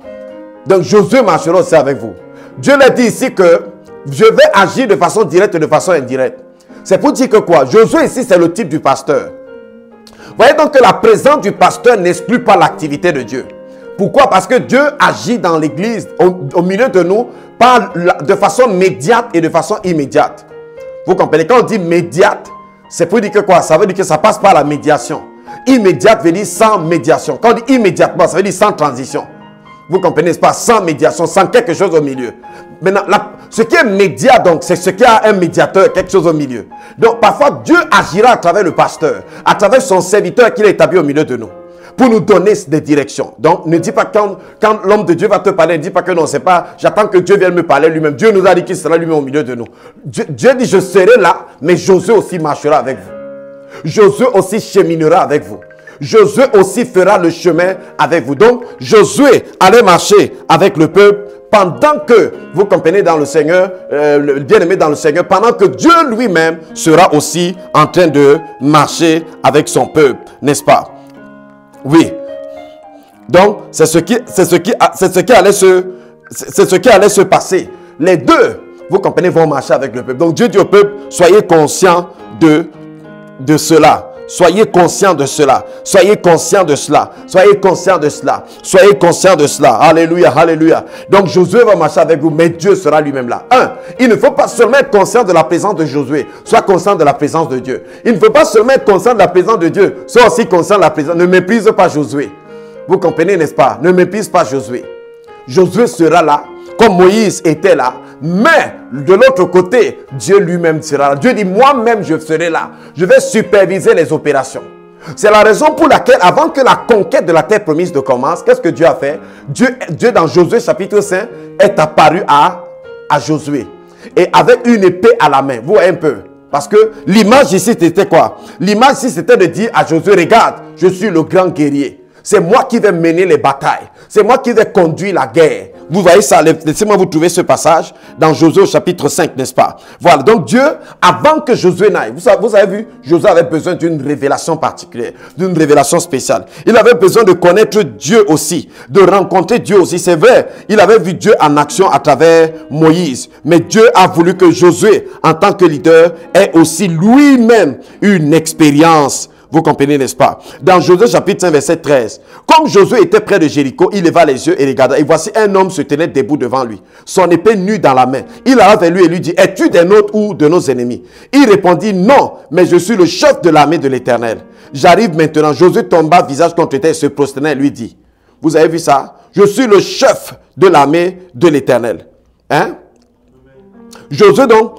Donc Josué marchera aussi avec vous. Dieu l'a dit ici que je vais agir de façon directe et de façon indirecte. C'est pour dire que quoi? Josué ici, c'est le type du pasteur. Vous voyez donc que la présence du pasteur n'exclut pas l'activité de Dieu. Pourquoi? Parce que Dieu agit dans l'église, au milieu de nous, de façon médiate et de façon immédiate. Vous comprenez? Quand on dit médiate, c'est pour dire que quoi? Ça veut dire que ça passe par la médiation. Immédiate veut dire sans médiation. Quand on dit immédiatement, ça veut dire sans transition. Vous comprenez, n'est-ce pas? Sans médiation, sans quelque chose au milieu. Maintenant, ce qui est médiat, donc, c'est ce qui a un médiateur, quelque chose au milieu. Donc, parfois, Dieu agira à travers le pasteur, à travers son serviteur qu'il a établi au milieu de nous, pour nous donner des directions. Donc, ne dis pas quand l'homme de Dieu va te parler, ne dis pas que non, c'est pas, j'attends que Dieu vienne me parler lui-même. Dieu nous a dit qu'il sera lui-même au milieu de nous. Dieu dit, je serai là, mais Josué aussi marchera avec vous. Josué aussi cheminera avec vous. Josué aussi fera le chemin avec vous. Donc, Josué allait marcher avec le peuple pendant que, vous comprenez dans le Seigneur, le bien-aimé dans le Seigneur, pendant que Dieu lui-même sera aussi en train de marcher avec son peuple, n'est-ce pas? Oui. Donc, c'est ce qui allait se passer. Les deux, vous comprenez, vont marcher avec le peuple. Donc, Dieu dit au peuple, soyez conscients de cela. Soyez conscients de cela. Soyez conscients de cela. Soyez conscients de cela. Soyez conscients de cela. Alléluia, alléluia. Donc Josué va marcher avec vous, mais Dieu sera lui-même là. Il ne faut pas seulement être conscient de la présence de Josué. Sois conscient de la présence de Dieu. Il ne faut pas seulement être conscient de la présence de Dieu. Sois aussi conscient de la présence. Ne méprise pas Josué. Vous comprenez, n'est-ce pas? Ne méprise pas Josué. Josué sera là, comme Moïse était là. Mais de l'autre côté, Dieu lui-même sera là. Dieu dit, moi-même je serai là. Je vais superviser les opérations. C'est la raison pour laquelle, avant que la conquête de la terre promise ne commence, qu'est-ce que Dieu a fait? Dieu dans Josué chapitre 5 est apparu à Josué. Et avec une épée à la main. Vous voyez un peu? Parce que l'image ici c'était quoi? L'image ici c'était de dire à Josué, regarde, je suis le grand guerrier. C'est moi qui vais mener les batailles. C'est moi qui vais conduire la guerre. Vous voyez ça, laissez-moi vous trouver ce passage dans Josué chapitre 5, n'est-ce pas? Voilà, donc Dieu, avant que Josué n'aille, vous avez vu, Josué avait besoin d'une révélation particulière, d'une révélation spéciale. Il avait besoin de connaître Dieu aussi, de rencontrer Dieu aussi. C'est vrai, il avait vu Dieu en action à travers Moïse. Mais Dieu a voulu que Josué, en tant que leader, ait aussi lui-même une expérience. Vous comprenez, n'est-ce pas? Dans Josué chapitre 5, verset 13. Comme Josué était près de Jéricho, il leva les yeux et regarda. Et voici un homme se tenait debout devant lui, son épée nue dans la main. Il alla vers lui et lui dit, es-tu des nôtres ou de nos ennemis? Il répondit, non, mais je suis le chef de l'armée de l'Éternel. J'arrive maintenant. Josué tomba visage contre terre et se prosternait et lui dit, vous avez vu ça? Je suis le chef de l'armée de l'Éternel. Hein? Josué donc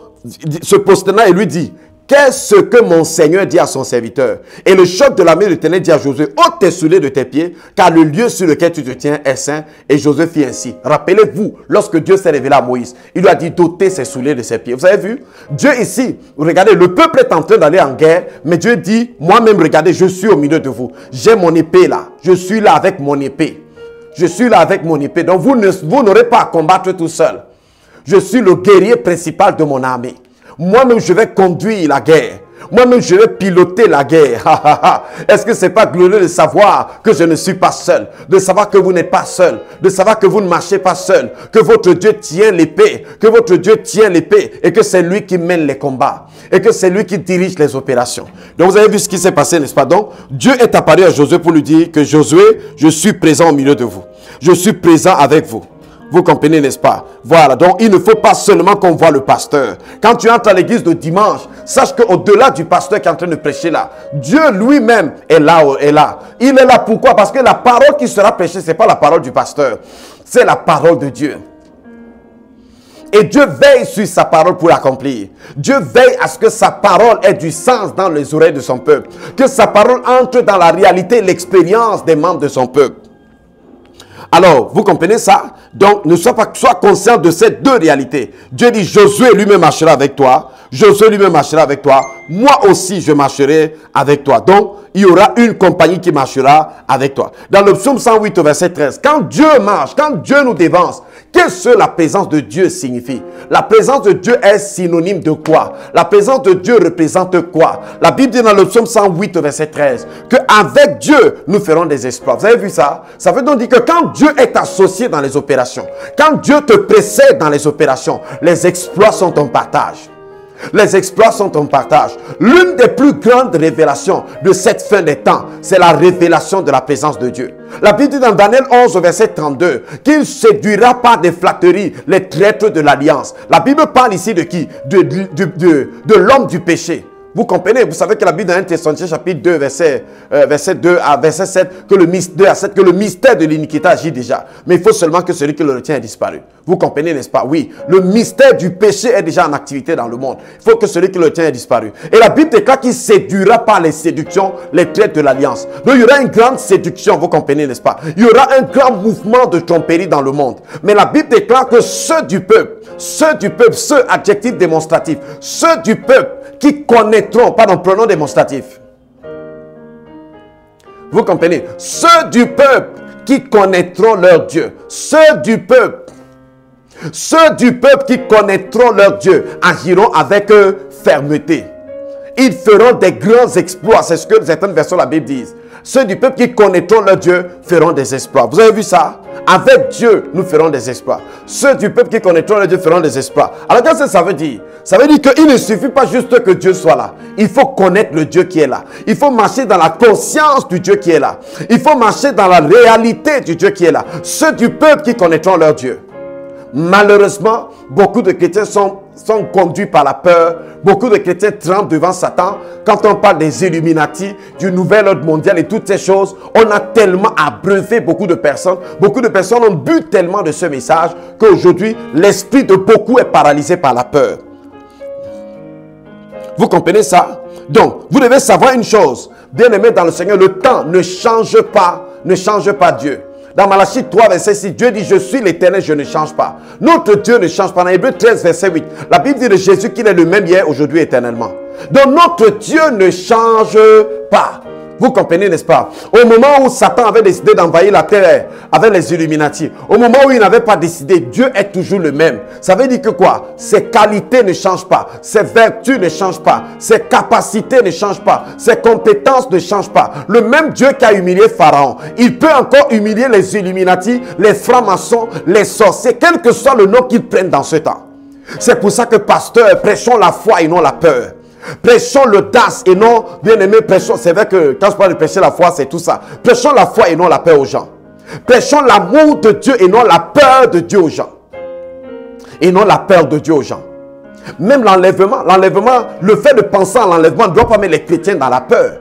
se prosterna et lui dit, qu'est-ce que mon Seigneur dit à son serviteur? Et le chef de l'armée de l'Éternel dit à Josué, ôte tes souliers de tes pieds, car le lieu sur lequel tu te tiens est saint. Et Josué fit ainsi. Rappelez-vous, lorsque Dieu s'est révélé à Moïse, il lui a dit d'ôter ses souliers de ses pieds. Vous avez vu? Dieu ici, regardez, le peuple est en train d'aller en guerre, mais Dieu dit, moi-même, regardez, je suis au milieu de vous. J'ai mon épée là. Je suis là avec mon épée. Je suis là avec mon épée. Donc vous n'aurez pas à combattre tout seul. Je suis le guerrier principal de mon armée. Moi-même, je vais conduire la guerre. Moi-même, je vais piloter la guerre. Est-ce que ce n'est pas glorieux de savoir que je ne suis pas seul? De savoir que vous n'êtes pas seul. De savoir que vous ne marchez pas seul. Que votre Dieu tient l'épée. Que votre Dieu tient l'épée. Et que c'est lui qui mène les combats. Et que c'est lui qui dirige les opérations. Donc, vous avez vu ce qui s'est passé, n'est-ce pas? Donc, Dieu est apparu à Josué pour lui dire que Josué, je suis présent au milieu de vous. Je suis présent avec vous. Vous comprenez, n'est-ce pas? Voilà, donc il ne faut pas seulement qu'on voit le pasteur. Quand tu entres à l'église de dimanche, sache qu'au-delà du pasteur qui est en train de prêcher là, Dieu lui-même est là, Il est là pourquoi? Parce que la parole qui sera prêchée, ce n'est pas la parole du pasteur, c'est la parole de Dieu. Et Dieu veille sur sa parole pour l'accomplir. Dieu veille à ce que sa parole ait du sens dans les oreilles de son peuple. Que sa parole entre dans la réalité, l'expérience des membres de son peuple. Alors, vous comprenez ça? Donc, ne sois conscient de ces deux réalités. Dieu dit, Josué lui-même marchera avec toi. Josué lui-même marchera avec toi. Moi aussi, je marcherai avec toi. Donc, il y aura une compagnie qui marchera avec toi. Dans le psaume 108, verset 13, quand Dieu marche, quand Dieu nous dévance, qu'est-ce que la présence de Dieu signifie? La présence de Dieu est synonyme de quoi? La présence de Dieu représente quoi? La Bible dit dans le psaume 108, verset 13, qu'avec Dieu, nous ferons des exploits. Vous avez vu ça? Ça veut donc dire que quand Dieu est associé dans les opérations, quand Dieu te précède dans les opérations, les exploits sont ton partage. Les exploits sont ton partage. L'une des plus grandes révélations de cette fin des temps, c'est la révélation de la présence de Dieu. La Bible dit dans Daniel 11, verset 32, qu'il séduira par des flatteries les traîtres de l'alliance. La Bible parle ici de qui? De l'homme du péché. Vous comprenez? Vous savez que la Bible dans 1 Thessaloniciens chapitre 2, verset 2 à verset 7, que le mystère de l'iniquité agit déjà. Mais il faut seulement que celui qui le retient ait disparu. Vous comprenez, n'est-ce pas? Oui, le mystère du péché est déjà en activité dans le monde. Il faut que celui qui le retient ait disparu. Et la Bible déclare qu'il séduira par les séductions les traîtres de l'alliance. Donc il y aura une grande séduction, vous comprenez, n'est-ce pas? Il y aura un grand mouvement de tromperie dans le monde. Mais la Bible déclare que ceux du peuple, ceux adjectifs démonstratifs, ceux du peuple qui connaîtront, pardon, pronom démonstratif. Vous comprenez? Ceux du peuple qui connaîtront leur Dieu. Ceux du peuple qui connaîtront leur Dieu agiront avec fermeté. Ils feront des grands exploits. C'est ce que certaines versions de la Bible disent. Ceux du peuple qui connaîtront leur Dieu feront des exploits. Vous avez vu ça? Avec Dieu, nous ferons des exploits. Ceux du peuple qui connaîtront leur Dieu feront des exploits. Alors, qu'est-ce que ça veut dire? Ça veut dire qu'il ne suffit pas juste que Dieu soit là. Il faut connaître le Dieu qui est là. Il faut marcher dans la conscience du Dieu qui est là. Il faut marcher dans la réalité du Dieu qui est là. Ceux du peuple qui connaîtront leur Dieu. Malheureusement, beaucoup de chrétiens sont conduits par la peur. Beaucoup de chrétiens tremblent devant Satan. Quand on parle des Illuminati, du nouvel ordre mondial et toutes ces choses, on a tellement abreuvé beaucoup de personnes. Beaucoup de personnes ont bu tellement de ce message qu'aujourd'hui, l'esprit de beaucoup est paralysé par la peur. Vous comprenez ça? Donc, vous devez savoir une chose. Bien-aimés dans le Seigneur, le temps ne change pas Dieu. Dans Malachie 3, verset 6, Dieu dit, je suis l'Éternel, je ne change pas. Notre Dieu ne change pas. Dans Hébreux 13, verset 8, la Bible dit de Jésus qu'il est le même hier, aujourd'hui, éternellement. Donc notre Dieu ne change pas. Vous comprenez, n'est-ce pas? Au moment où Satan avait décidé d'envahir la terre avec les Illuminati, au moment où il n'avait pas décidé, Dieu est toujours le même. Ça veut dire que quoi? Ses qualités ne changent pas, ses vertus ne changent pas, ses capacités ne changent pas, ses compétences ne changent pas. Le même Dieu qui a humilié Pharaon, il peut encore humilier les Illuminati, les francs-maçons, les sorciers, quel que soit le nom qu'ils prennent dans ce temps. C'est pour ça que pasteur, prêchons la foi et non la peur. Prêchons l'audace et non, bien-aimé, prêchons. C'est vrai que quand je parle de prêcher la foi, c'est tout ça. Prêchons la foi et non la peur aux gens. Prêchons l'amour de Dieu et non la peur de Dieu aux gens. Et non la peur de Dieu aux gens. Même l'enlèvement, le fait de penser à l'enlèvement ne doit pas mettre les chrétiens dans la peur.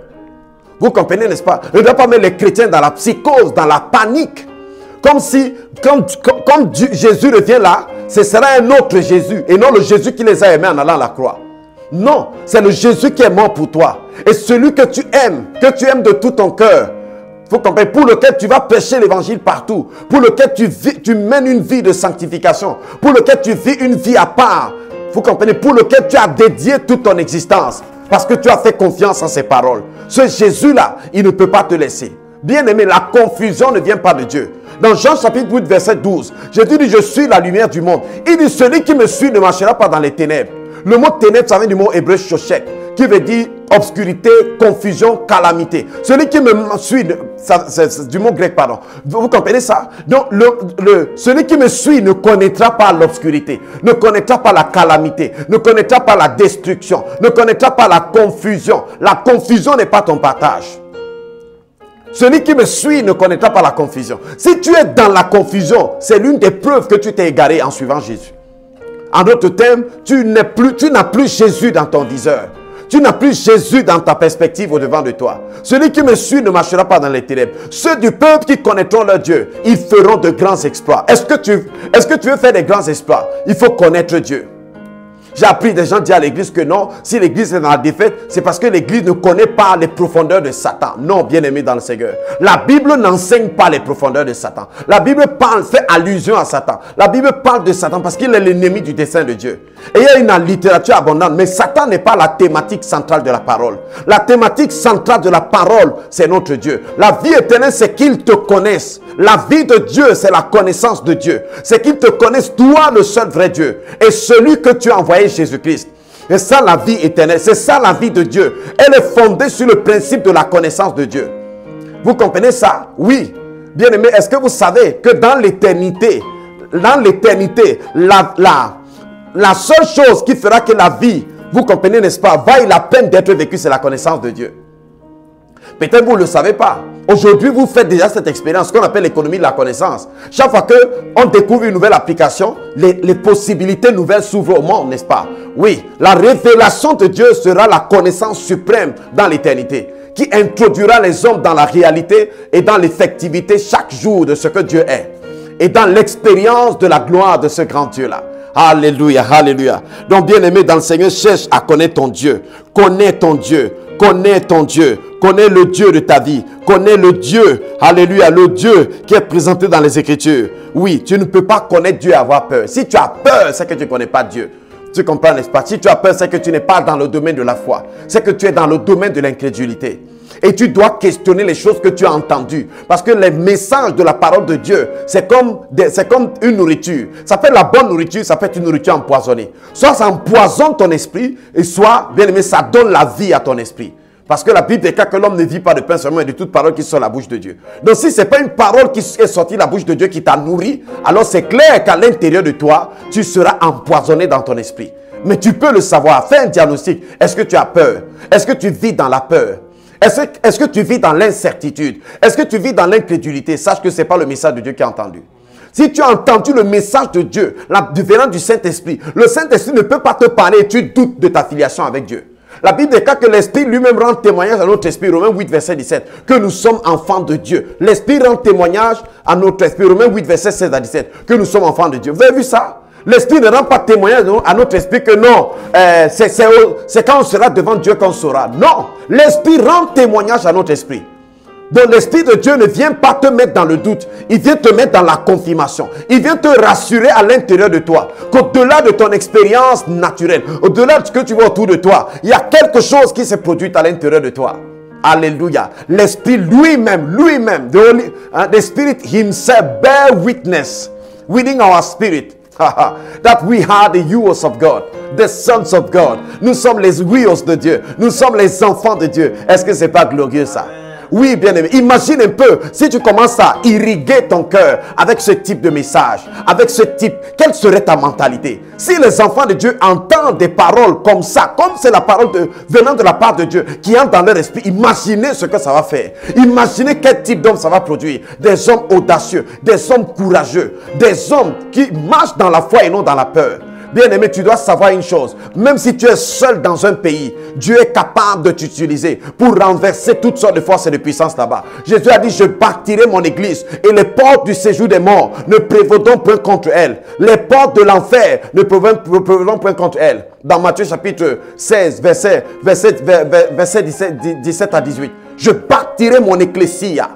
Vous comprenez, n'est-ce pas? Ne doit pas mettre les chrétiens dans la psychose, dans la panique. comme si, comme Jésus revient là, ce sera un autre Jésus et non le Jésus qui les a aimés en allant à la croix. Non, c'est le Jésus qui est mort pour toi. Et celui que tu aimes de tout ton cœur, faut comprendre, pour lequel tu vas prêcher l'évangile partout, pour lequel tu mènes une vie de sanctification, pour lequel tu vis une vie à part, vous comprenez, pour lequel tu as dédié toute ton existence, parce que tu as fait confiance en ses paroles. Ce Jésus-là, il ne peut pas te laisser. Bien-aimé, la confusion ne vient pas de Dieu. Dans Jean chapitre 8, verset 12, Jésus dit, je suis la lumière du monde. Il dit, celui qui me suit ne marchera pas dans les ténèbres. Le mot ténèbres, ça vient du mot hébreu shoshek, qui veut dire obscurité, confusion, calamité. Celui qui me suit, c'est du mot grec, pardon. Vous comprenez ça? Donc, celui qui me suit ne connaîtra pas l'obscurité, ne connaîtra pas la calamité, ne connaîtra pas la destruction, ne connaîtra pas la confusion. La confusion n'est pas ton partage. Celui qui me suit ne connaîtra pas la confusion. Si tu es dans la confusion, c'est l'une des preuves que tu t'es égaré en suivant Jésus. En d'autres termes, tu n'as plus Jésus dans ton viseur. Tu n'as plus Jésus dans ta perspective au-devant de toi. Celui qui me suit ne marchera pas dans les ténèbres. Ceux du peuple qui connaîtront leur Dieu, ils feront de grands exploits. Est-ce que tu veux faire des grands exploits? Il faut connaître Dieu. J'ai appris des gens dire à l'église que non, si l'église est dans la défaite, c'est parce que l'église ne connaît pas les profondeurs de Satan. Non, bien-aimé dans le Seigneur. La Bible n'enseigne pas les profondeurs de Satan. La Bible fait allusion à Satan. La Bible parle de Satan parce qu'il est l'ennemi du dessein de Dieu. Et il y a une littérature abondante, mais Satan n'est pas la thématique centrale de la parole. La thématique centrale de la parole, c'est notre Dieu. La vie éternelle, c'est qu'il te connaisse. La vie de Dieu, c'est la connaissance de Dieu. C'est qu'il te connaisse, toi, le seul vrai Dieu. Et celui que tu as envoyé, Jésus-Christ. C'est ça la vie éternelle. C'est ça la vie de Dieu. Elle est fondée sur le principe de la connaissance de Dieu. Vous comprenez ça? Oui. Bien aimé, est-ce que vous savez que dans l'éternité, la seule chose qui fera que la vie, vous comprenez, n'est-ce pas, vaille la peine d'être vécue, c'est la connaissance de Dieu. Peut-être vous ne le savez pas. Aujourd'hui, vous faites déjà cette expérience qu'on appelle l'économie de la connaissance. Chaque fois qu'on découvre une nouvelle application, les possibilités nouvelles s'ouvrent au monde, n'est-ce pas? Oui, la révélation de Dieu sera la connaissance suprême dans l'éternité, qui introduira les hommes dans la réalité et dans l'effectivité chaque jour de ce que Dieu est. Et dans l'expérience de la gloire de ce grand Dieu-là. Alléluia, alléluia. Donc, bien-aimé dans le Seigneur, cherche à connaître ton Dieu. Connais ton Dieu. Connais ton Dieu. Connais le Dieu de ta vie. Connais le Dieu, alléluia, le Dieu qui est présenté dans les Écritures. Oui, tu ne peux pas connaître Dieu et avoir peur. Si tu as peur, c'est que tu ne connais pas Dieu. Tu comprends, n'est-ce pas? Si tu as peur, c'est que tu n'es pas dans le domaine de la foi. C'est que tu es dans le domaine de l'incrédulité. Et tu dois questionner les choses que tu as entendues. Parce que les messages de la parole de Dieu, c'est comme une nourriture. Ça fait la bonne nourriture, ça fait une nourriture empoisonnée. Soit ça empoisonne ton esprit, et soit, bien aimé, ça donne la vie à ton esprit. Parce que la Bible déclare que l'homme ne vit pas de pain seulement, mais de toute parole qui sort de la bouche de Dieu. Donc si ce n'est pas une parole qui est sortie de la bouche de Dieu qui t'a nourri, alors c'est clair qu'à l'intérieur de toi, tu seras empoisonné dans ton esprit. Mais tu peux le savoir. Fais un diagnostic. Est-ce que tu as peur? Est-ce que tu vis dans la peur? Est-ce que tu vis dans l'incertitude? Est-ce que tu vis dans l'incrédulité? Sache que ce n'est pas le message de Dieu qui est entendu. Si tu as entendu le message de Dieu, venant du Saint-Esprit, le Saint-Esprit ne peut pas te parler et tu doutes de ta filiation avec Dieu. La Bible déclare que l'Esprit lui-même rend témoignage à notre esprit, Romains 8, verset 17, que nous sommes enfants de Dieu. L'Esprit rend témoignage à notre esprit, Romains 8, verset 16 à 17, que nous sommes enfants de Dieu. Vous avez vu ça? L'Esprit ne rend pas témoignage à notre esprit que non, c'est quand on sera devant Dieu qu'on saura. Non, l'Esprit rend témoignage à notre esprit. Donc l'Esprit de Dieu ne vient pas te mettre dans le doute. Il vient te mettre dans la confirmation. Il vient te rassurer à l'intérieur de toi qu'au-delà de ton expérience naturelle, au-delà de ce que tu vois autour de toi, il y a quelque chose qui s'est produit à l'intérieur de toi. Alléluia. L'Esprit lui-même, the Spirit himself bear witness within our spirit that we are the yours of God, the sons of God. Nous sommes les huios de Dieu. Nous sommes les enfants de Dieu. Est-ce que c'est pas glorieux ça? Oui, bien aimé. Imagine un peu si tu commences à irriguer ton cœur avec ce type de message, avec ce type, quelle serait ta mentalité? Si les enfants de Dieu entendent des paroles comme ça, comme c'est la parole venant de la part de Dieu qui entre dans leur esprit, imaginez ce que ça va faire. Imaginez quel type d'homme ça va produire. Des hommes audacieux, des hommes courageux, des hommes qui marchent dans la foi et non dans la peur. Bien-aimé, tu dois savoir une chose. Même si tu es seul dans un pays, Dieu est capable de t'utiliser pour renverser toutes sortes de forces et de puissances là-bas. Jésus a dit, je bâtirai mon église et les portes du séjour des morts ne prévaudront point contre elle. Les portes de l'enfer ne prévaudront point contre elle. Dans Matthieu chapitre 16, verset 17 à 18. Je bâtirai mon ecclésia.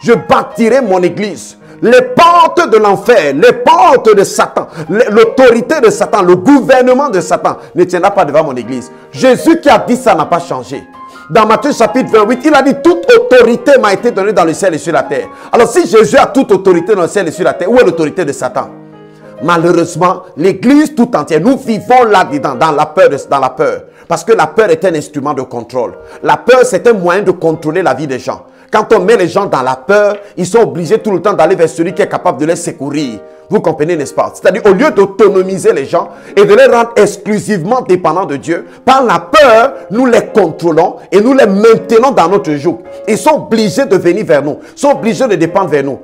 Je bâtirai mon église. Les portes de l'enfer, les portes de Satan, l'autorité de Satan, le gouvernement de Satan ne tiendra pas devant mon église. Jésus qui a dit ça n'a pas changé. Dans Matthieu chapitre 28, il a dit, toute autorité m'a été donnée dans le ciel et sur la terre. Alors si Jésus a toute autorité dans le ciel et sur la terre, où est l'autorité de Satan? Malheureusement, l'église tout entière, nous vivons là-dedans, dans la peur. Parce que la peur est un instrument de contrôle. La peur, c'est un moyen de contrôler la vie des gens. Quand on met les gens dans la peur, ils sont obligés tout le temps d'aller vers celui qui est capable de les secourir. Vous comprenez, n'est-ce pas? C'est-à-dire, au lieu d'autonomiser les gens et de les rendre exclusivement dépendants de Dieu, par la peur, nous les contrôlons et nous les maintenons dans notre joug. Ils sont obligés de venir vers nous. Ils sont obligés de dépendre vers nous.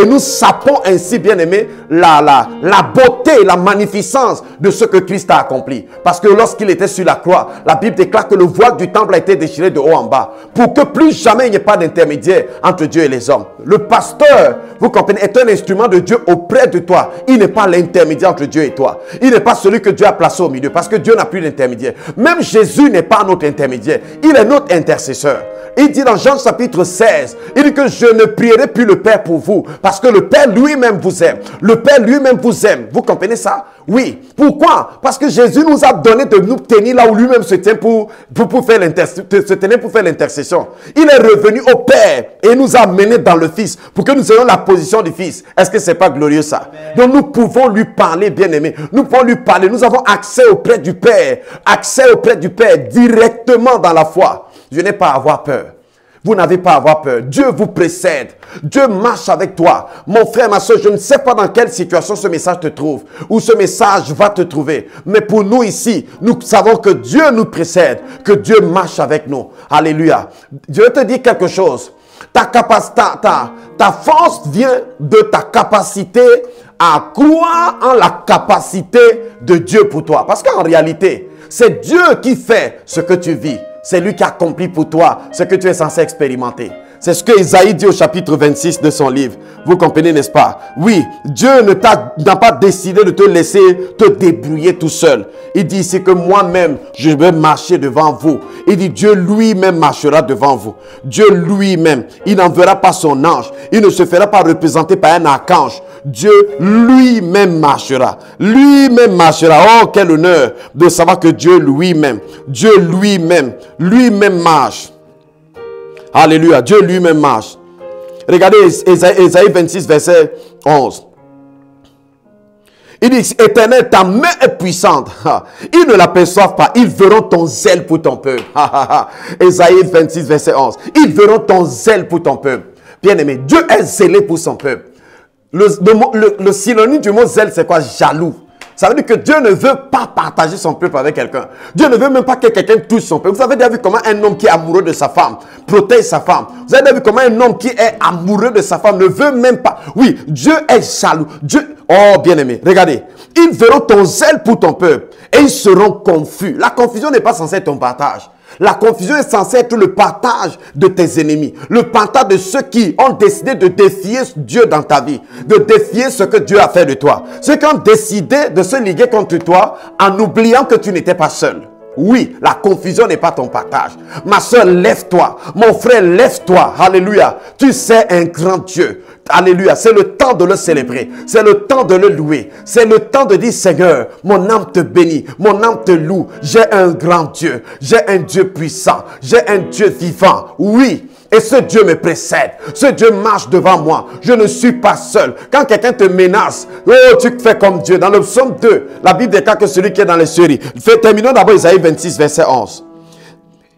Et nous sapons ainsi, bien aimé, la beauté et la magnificence de ce que Christ a accompli. Parce que lorsqu'il était sur la croix, la Bible déclare que le voile du temple a été déchiré de haut en bas. Pour que plus jamais il n'y ait pas d'intermédiaire entre Dieu et les hommes. Le pasteur, vous comprenez, est un instrument de Dieu auprès de toi. Il n'est pas l'intermédiaire entre Dieu et toi. Il n'est pas celui que Dieu a placé au milieu. Parce que Dieu n'a plus d'intermédiaire. Même Jésus n'est pas notre intermédiaire. Il est notre intercesseur. Il dit dans Jean chapitre 16, il dit que je ne prierai plus le Père pour vous, parce que le Père lui-même vous aime. Le Père lui-même vous aime. Vous comprenez ça? Oui. Pourquoi? Parce que Jésus nous a donné de nous tenir là où lui-même se tient pour faire l'intercession. Il est revenu au Père et nous a menés dans le Fils pour que nous ayons la position du Fils. Est-ce que c'est pas glorieux ça? Donc nous pouvons lui parler, bien-aimé. Nous pouvons lui parler. Nous avons accès auprès du Père. Accès auprès du Père directement dans la foi. Je n'ai pas à avoir peur. Vous n'avez pas à avoir peur. Dieu vous précède. Dieu marche avec toi. Mon frère, ma soeur, je ne sais pas dans quelle situation ce message te trouve, ou ce message va te trouver. Mais pour nous ici, nous savons que Dieu nous précède, que Dieu marche avec nous. Alléluia. Je vais te dire quelque chose. Ta force vient de ta capacité à croire en la capacité de Dieu pour toi. Parce qu'en réalité, c'est Dieu qui fait ce que tu vis. C'est lui qui accomplit pour toi ce que tu es censé expérimenter. C'est ce que Isaïe dit au chapitre 26 de son livre. Vous comprenez, n'est-ce pas? Oui, Dieu n'a pas décidé de te laisser te débrouiller tout seul. Il dit ici que moi-même, je vais marcher devant vous. Il dit Dieu lui-même marchera devant vous. Dieu lui-même, il n'enverra pas son ange. Il ne se fera pas représenter par un archange. Dieu lui-même marchera. Lui-même marchera. Oh, quel honneur de savoir que Dieu lui-même marche. Alléluia. Dieu lui-même marche. Regardez Ésaïe 26, verset 11. Il dit, Éternel, ta main est puissante. Ils ne l'aperçoivent pas. Ils verront ton zèle pour ton peuple. Ésaïe 26, verset 11. Ils verront ton zèle pour ton peuple. Bien-aimé, Dieu est zélé pour son peuple. Le synonyme du mot zèle, c'est quoi? Jaloux. Ça veut dire que Dieu ne veut pas partager son peuple avec quelqu'un. Dieu ne veut même pas que quelqu'un touche son peuple. Vous avez déjà vu comment un homme qui est amoureux de sa femme protège sa femme. Vous avez déjà vu comment un homme qui est amoureux de sa femme ne veut même pas. Oui, Dieu est jaloux. Dieu, oh bien-aimé, regardez. Ils verront ton zèle pour ton peuple et ils seront confus. La confusion n'est pas censée être ton partage. La confusion est censée être le partage de tes ennemis. Le partage de ceux qui ont décidé de défier Dieu dans ta vie. De défier ce que Dieu a fait de toi. Ceux qui ont décidé de se liguer contre toi en oubliant que tu n'étais pas seul. Oui, la confusion n'est pas ton partage. Ma soeur, lève-toi. Mon frère, lève-toi. Alléluia. Tu sais un grand Dieu. Alléluia. C'est le temps de le célébrer. C'est le temps de le louer. C'est le temps de dire, Seigneur, mon âme te bénit. Mon âme te loue. J'ai un grand Dieu. J'ai un Dieu puissant. J'ai un Dieu vivant. Oui. Et ce Dieu me précède. Ce Dieu marche devant moi. Je ne suis pas seul. Quand quelqu'un te menace, oh, tu fais comme Dieu. Dans le psaume 2, la Bible déclare que celui qui est dans les cieux. Terminons d'abord Isaïe 26, verset 11.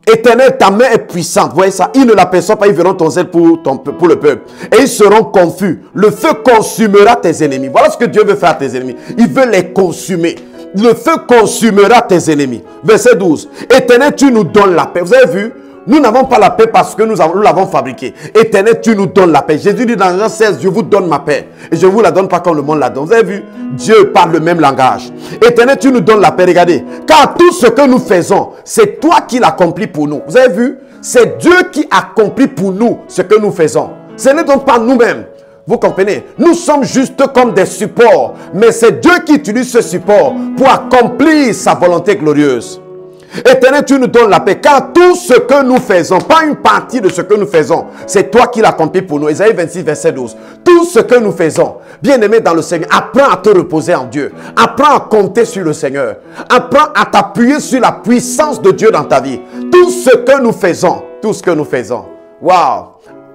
Éternel, ta main est puissante. Vous voyez ça? Ils ne l'aperçoivent pas. Ils verront ton zèle pour le peuple. Et ils seront confus. Le feu consumera tes ennemis. Voilà ce que Dieu veut faire à tes ennemis. Il veut les consumer. Le feu consumera tes ennemis. Verset 12. Éternel, tu nous donnes la paix. Vous avez vu? Nous n'avons pas la paix parce que nous l'avons fabriquée. Éternel, tu nous donnes la paix. Jésus dit dans Jean 16, je vous donne ma paix. Et je ne vous la donne pas comme le monde la donne. Vous avez vu? Dieu parle le même langage. Éternel, tu nous donnes la paix. Regardez. Car tout ce que nous faisons, c'est toi qui l'accomplis pour nous. Vous avez vu? C'est Dieu qui accomplit pour nous ce que nous faisons. Ce n'est donc pas nous-mêmes. Vous comprenez? Nous sommes juste comme des supports. Mais c'est Dieu qui utilise ce support pour accomplir sa volonté glorieuse. Éternel, tu nous donnes la paix. Car tout ce que nous faisons, pas une partie de ce que nous faisons, c'est toi qui l'accomplis pour nous. Ésaïe 26, verset 12. Tout ce que nous faisons, bien-aimé dans le Seigneur, apprends à te reposer en Dieu. Apprends à compter sur le Seigneur. Apprends à t'appuyer sur la puissance de Dieu dans ta vie. Tout ce que nous faisons, tout ce que nous faisons. Waouh!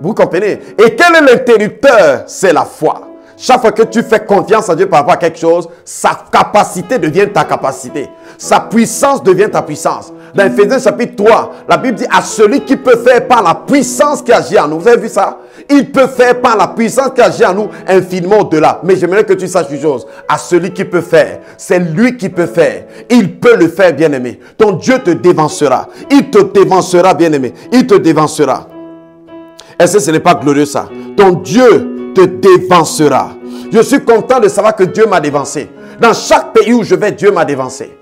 Vous comprenez? Et quel est l'interrupteur? C'est la foi. Chaque fois que tu fais confiance à Dieu par rapport à quelque chose, sa capacité devient ta capacité. Sa puissance devient ta puissance. Dans Ephésiens chapitre 3, la Bible dit à celui qui peut faire par la puissance qui agit en nous. Vous avez vu ça? Il peut faire par la puissance qui agit en nous infiniment au-delà. Mais j'aimerais que tu saches une chose. À celui qui peut faire, c'est lui qui peut faire. Il peut le faire, bien-aimé. Ton Dieu te dévancera. Il te dévancera, bien-aimé. Il te dévancera. Est-ce que ce n'est pas glorieux ça? Ton Dieu te dévancera. Je suis content de savoir que Dieu m'a dévancé. Dans chaque pays où je vais, Dieu m'a dévancé.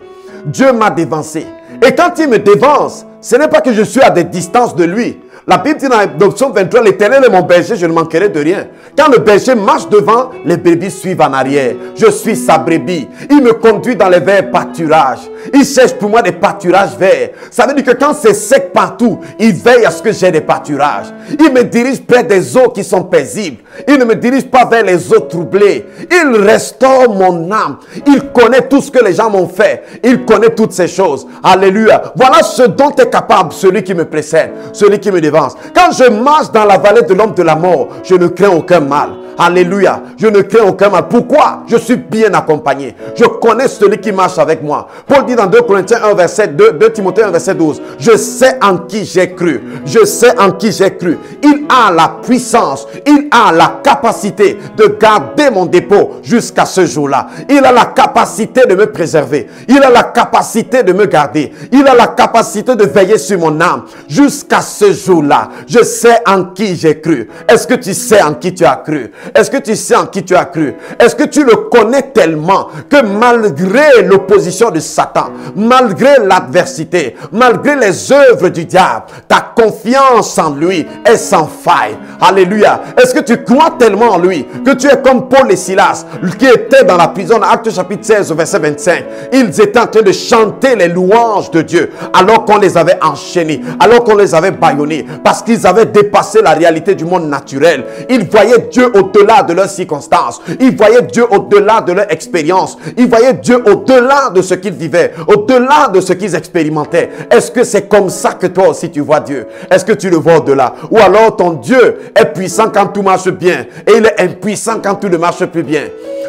Dieu m'a dévancé. Et quand il me dévance, ce n'est pas que je suis à des distances de lui. La Bible dit dans Psaume 23, l'Éternel est mon berger, je ne manquerai de rien. Quand le berger marche devant, les brebis suivent en arrière. Je suis sa brebis. Il me conduit dans les verts pâturages. Il cherche pour moi des pâturages verts. Ça veut dire que quand c'est sec partout, il veille à ce que j'ai des pâturages. Il me dirige près des eaux qui sont paisibles. Il ne me dirige pas vers les eaux troublées. Il restaure mon âme. Il connaît tout ce que les gens m'ont fait. Il connaît toutes ces choses. Alléluia. Voilà ce dont est capable celui qui me précède, celui qui me dévance. Quand je marche dans la vallée de l'ombre de la mort, je ne crains aucun mal. Alléluia. Je ne crains aucun mal. Pourquoi? Je suis bien accompagné. Je connais celui qui marche avec moi. Paul dit dans 2 Corinthiens 1, verset 2, 2 Timothée 1, verset 12. Je sais en qui j'ai cru. Je sais en qui j'ai cru. Il a la puissance. Il a la capacité de garder mon dépôt jusqu'à ce jour-là. Il a la capacité de me préserver. Il a la capacité de me garder. Il a la capacité de veiller sur mon âme jusqu'à ce jour-là. Je sais en qui j'ai cru. Est-ce que tu sais en qui tu as cru? Est-ce que tu sais en qui tu as cru? Est-ce que tu le connais tellement que malgré l'opposition de Satan, malgré l'adversité, malgré les œuvres du diable, ta confiance en lui est sans faille? Alléluia. Est-ce que tu crois tellement en lui que tu es comme Paul et Silas qui étaient dans la prison, dans Actes chapitre 16 au verset 25. Ils étaient en train de chanter les louanges de Dieu alors qu'on les avait enchaînés, alors qu'on les avait bâillonnés, parce qu'ils avaient dépassé la réalité du monde naturel. Ils voyaient Dieu au-delà de leurs circonstances. Ils voyaient Dieu au-delà de leur expérience. Ils voyaient Dieu au-delà de ce qu'ils vivaient, au-delà de ce qu'ils expérimentaient. Est-ce que c'est comme ça que toi aussi tu vois Dieu? Est-ce que tu le vois au-delà? Ou alors ton Dieu est puissant quand tout marche bien et il est impuissant quand tout ne marche plus bien?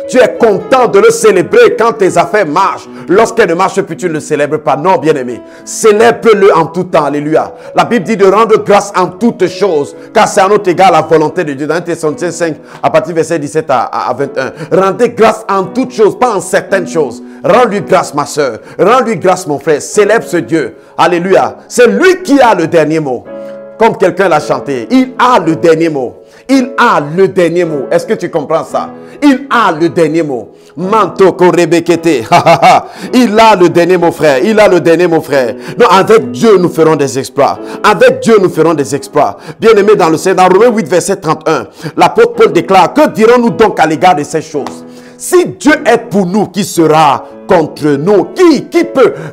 Tu es content de le célébrer quand tes affaires marchent. Lorsqu'elles ne marchent plus, tu ne le célèbres pas. Non, bien-aimé. Célèbre-le en tout temps. Alléluia. La Bible dit de rendre grâce en toutes choses, car c'est à notre égard la volonté de Dieu. Dans 1 Thessaloniciens 5, à partir du verset 17 à 21. Rendez grâce en toutes choses, pas en certaines choses. Rends-lui grâce, ma soeur. Rends-lui grâce, mon frère. Célèbre ce Dieu. Alléluia. C'est lui qui a le dernier mot. Comme quelqu'un l'a chanté. Il a le dernier mot. Il a le dernier mot. Est-ce que tu comprends ça? Il a le dernier mot. Manto korebekete. Il a le dernier mot, frère. Il a le dernier mot, frère. Non, avec Dieu, nous ferons des exploits. Avec Dieu, nous ferons des exploits. Bien-aimé dans le Seigneur, dans Romains 8, verset 31, l'apôtre Paul déclare: que dirons-nous donc à l'égard de ces choses? Si Dieu est pour nous, qui sera contre nous?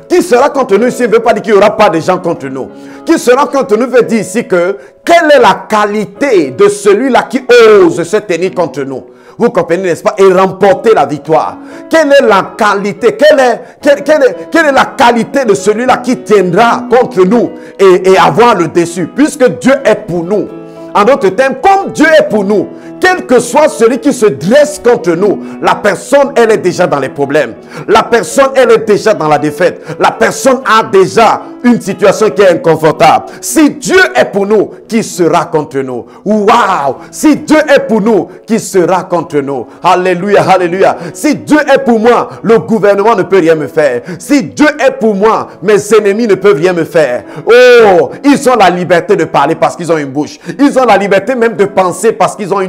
Qui sera contre nous ici? Ne veut pas dire qu'il n'y aura pas de gens contre nous. Qui sera contre nous veut dire ici que quelle est la qualité de celui-là qui ose se tenir contre nous? Vous comprenez, n'est-ce pas? Et remporter la victoire. Quelle est la qualité? Quelle est la qualité de celui-là qui tiendra contre nous et avoir le dessus? Puisque Dieu est pour nous. En d'autres termes, comme Dieu est pour nous, quel que soit celui qui se dresse contre nous, la personne, elle est déjà dans les problèmes. La personne, elle est déjà dans la défaite. La personne a déjà une situation qui est inconfortable. Si Dieu est pour nous, qui sera contre nous? Waouh! Si Dieu est pour nous, qui sera contre nous? Alléluia, alléluia. Si Dieu est pour moi, le gouvernement ne peut rien me faire. Si Dieu est pour moi, mes ennemis ne peuvent rien me faire. Oh, ils ont la liberté de parler parce qu'ils ont une bouche. Ils ont la liberté même de penser parce qu'ils ont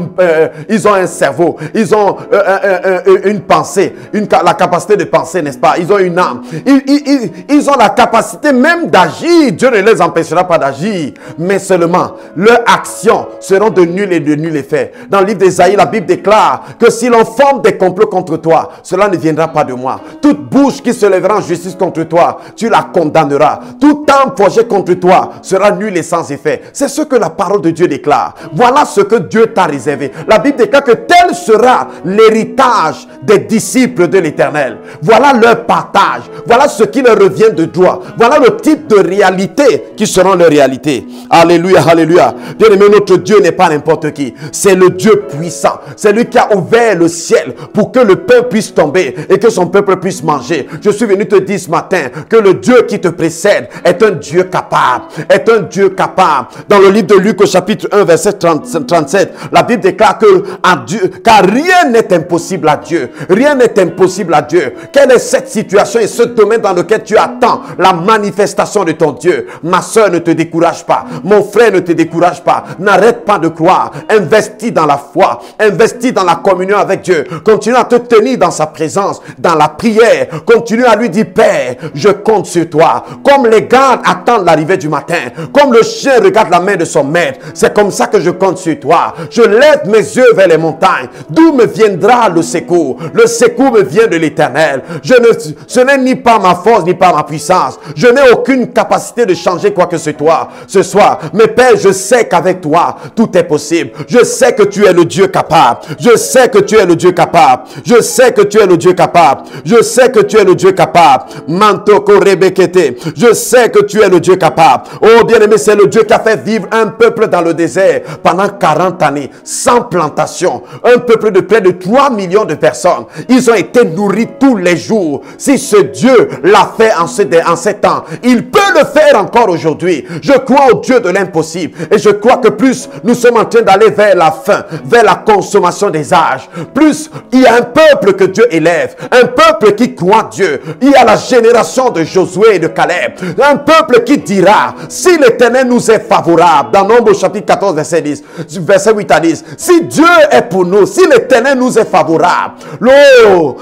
ils ont un cerveau. Ils ont une pensée, la capacité de penser, n'est-ce pas? Ils ont une âme. Ils ont la capacité même d'agir. Dieu ne les empêchera pas d'agir, mais seulement leurs actions seront de nul et de nul effet. Dans le livre d'Ésaïe, la Bible déclare que si l'on forme des complots contre toi, cela ne viendra pas de moi. Toute bouche qui se lèvera en justice contre toi, tu la condamneras. Tout âme forgé contre toi sera nul et sans effet. C'est ce que la parole de Dieu déclare. Voilà ce que Dieu t'a réservé. La Bible déclare que tel sera l'héritage des disciples de l'Éternel. Voilà leur partage. Voilà ce qui leur revient de droit. Voilà le type de réalité qui seront leur réalité. Alléluia, alléluia. Bien aimé, notre Dieu n'est pas n'importe qui. C'est le Dieu puissant. C'est lui qui a ouvert le ciel pour que le pain puisse tomber et que son peuple puisse manger. Je suis venu te dire ce matin que le Dieu qui te précède est un Dieu capable. Est un Dieu capable. Dans le livre de Luc au chapitre 1 verset 37, la Bible déclare que à Dieu, car rien n'est impossible à Dieu. Rien n'est impossible à Dieu. Quelle est cette situation et ce domaine dans lequel tu attends la manifestation de ton Dieu? Ma soeur, ne te décourage pas. Mon frère, ne te décourage pas. N'arrête pas de croire. Investis dans la foi. Investis dans la communion avec Dieu. Continue à te tenir dans sa présence, dans la prière. Continue à lui dire: Père, je compte sur toi. Comme les gardes attendent l'arrivée du matin, comme le chien regarde la main de son maître, c'est comme ça que je compte sur toi. Je lève mes yeux vers les montagnes. D'où me viendra le secours? Le secours me vient de l'Éternel. Ce n'est ni par ma force, ni par ma puissance. Je n'ai aucune capacité de changer quoi que ce soit. Mais Père, je sais qu'avec toi, tout est possible. Je sais que tu es le Dieu capable. Je sais que tu es le Dieu capable. Je sais que tu es le Dieu capable. Je sais que tu es le Dieu capable. Mantoko rebekete. Je sais que tu es le Dieu capable. Oh bien-aimé, c'est le Dieu qui a fait vivre un peuple dans le désert pendant 40 années, sans plantation. Un peuple de près de 3 millions de personnes. Ils ont été nourris tous les jours. Si ce Dieu l'a fait en ces temps, il peut le faire encore aujourd'hui. Je crois au Dieu de l'impossible. Et je crois que plus nous sommes en train d'aller vers la fin, vers la consommation des âges, plus il y a un peuple que Dieu élève. Un peuple qui croit Dieu. Il y a la génération de Josué et de Caleb. Un peuple qui dira: si l'Éternel nous est favorable, dans Nombre chapitre 14 verset 10, verset 8 à 10, si Dieu est pour nous, si l'Éternel nous est favorable,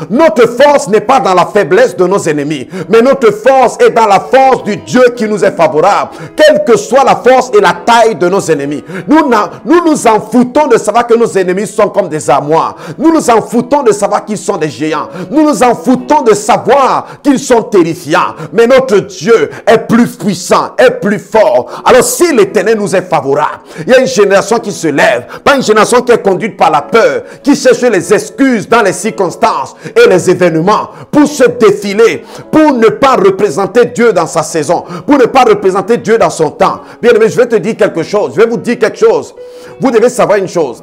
notre force n'est pas dans la faiblesse de nos ennemis, mais notre force est dans la force du Dieu qui nous est favorable. Quelle que soit la force et la taille de nos ennemis, nous nous en foutons de savoir que nos ennemis sont comme des armoires. Nous nous en foutons de savoir qu'ils sont des géants. Nous nous en foutons de savoir qu'ils sont terrifiants. Mais notre Dieu est plus puissant, est plus fort. Alors si l'Éternel nous est favorable, il y a une génération qui se lève, pas une génération qui est conduite par la peur, qui cherche les excuses dans les circonstances et les événements pour se défiler, pour ne pas représenter Dieu dans sa saison, pour ne pas représenter Dieu dans son temps. Bien aimé, je vais te dire quelque chose. Je vais vous dire quelque chose. Vous devez savoir une chose.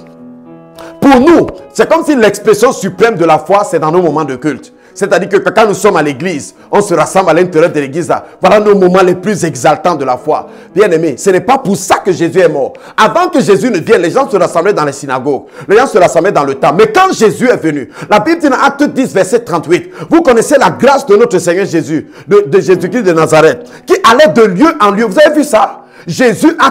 Pour nous, c'est comme si l'expression suprême de la foi, c'est dans nos moments de culte. C'est-à-dire que quand nous sommes à l'église, on se rassemble à l'intérieur de l'église. Voilà nos moments les plus exaltants de la foi. Bien aimé, ce n'est pas pour ça que Jésus est mort. Avant que Jésus ne vienne, les gens se rassemblaient dans les synagogues. Les gens se rassemblaient dans le temple. Mais quand Jésus est venu, la Bible dit dans Acte 10, verset 38, vous connaissez la grâce de notre Seigneur Jésus, de Jésus-Christ de Nazareth, qui allait de lieu en lieu. Vous avez vu ça? Jésus a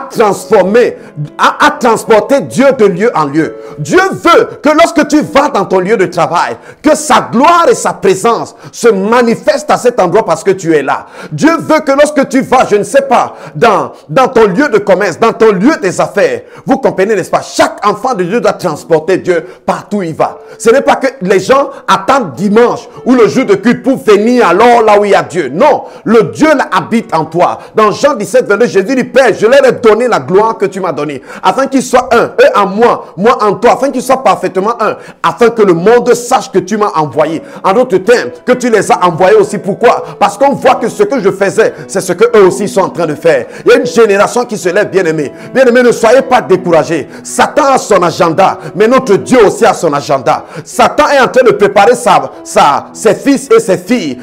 transporté Dieu de lieu en lieu. Dieu veut que lorsque tu vas dans ton lieu de travail, que sa gloire et sa présence se manifestent à cet endroit parce que tu es là. Dieu veut que lorsque tu vas, je ne sais pas, dans ton lieu de commerce, dans ton lieu des affaires, vous comprenez, n'est-ce pas? Chaque enfant de Dieu doit transporter Dieu partout où il va. Ce n'est pas que les gens attendent dimanche ou le jour de culte pour venir alors là où il y a Dieu. Non, le Dieu là habite en toi. Dans Jean 17, 22, Jésus dit: Père, je leur ai donné la gloire que tu m'as donnée, afin qu'ils soient un, eux en moi, moi en toi, afin qu'ils soient parfaitement un, afin que le monde sache que tu m'as envoyé. En d'autres termes, que tu les as envoyés aussi. Pourquoi? Parce qu'on voit que ce que je faisais, c'est ce que eux aussi sont en train de faire. Il y a une génération qui se lève, bien-aimés. Bien-aimés, ne soyez pas découragés. Satan a son agenda, mais notre Dieu aussi a son agenda. Satan est en train de préparer ses fils et ses filles.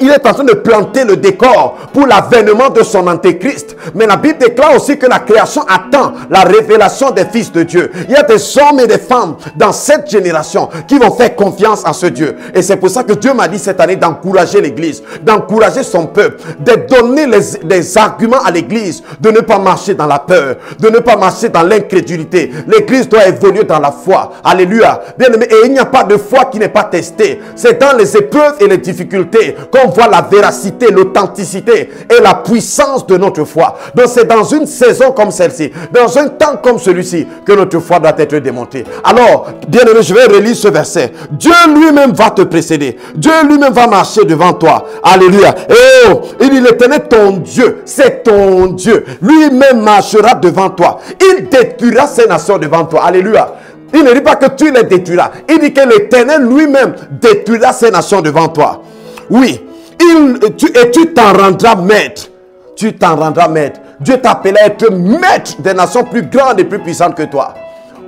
Il est en train de planter le décor pour l'avènement de son antéchrist. Mais la Bible déclare aussi que la création attend la révélation des fils de Dieu. Il y a des hommes et des femmes dans cette génération qui vont faire confiance en ce Dieu. Et c'est pour ça que Dieu m'a dit cette année d'encourager l'église, d'encourager son peuple, de donner les arguments à l'église, de ne pas marcher dans la peur, de ne pas marcher dans l'incrédulité. L'église doit évoluer dans la foi. Alléluia. Bien aimé, et il n'y a pas de foi qui n'est pas testée. C'est dans les épreuves et les difficultés qu'on voit la véracité, l'authenticité et la puissance de notre foi. Donc c'est dans une saison comme celle-ci, dans un temps comme celui-ci, que notre foi doit être démontrée. Alors, bien aimé, je vais relire ce verset. Dieu lui-même va te précéder. Dieu lui-même va marcher devant toi. Alléluia. Et oh, il dit, l'Éternel, ton Dieu, c'est ton Dieu. Lui-même marchera devant toi. Il détruira ces nations devant toi. Alléluia. Il ne dit pas que tu les détruiras. Il dit que l'Éternel lui-même détruira ces nations devant toi. Oui. Et tu t'en rendras maître. Tu t'en rendras maître. Dieu t'appelle à être maître des nations plus grandes et plus puissantes que toi.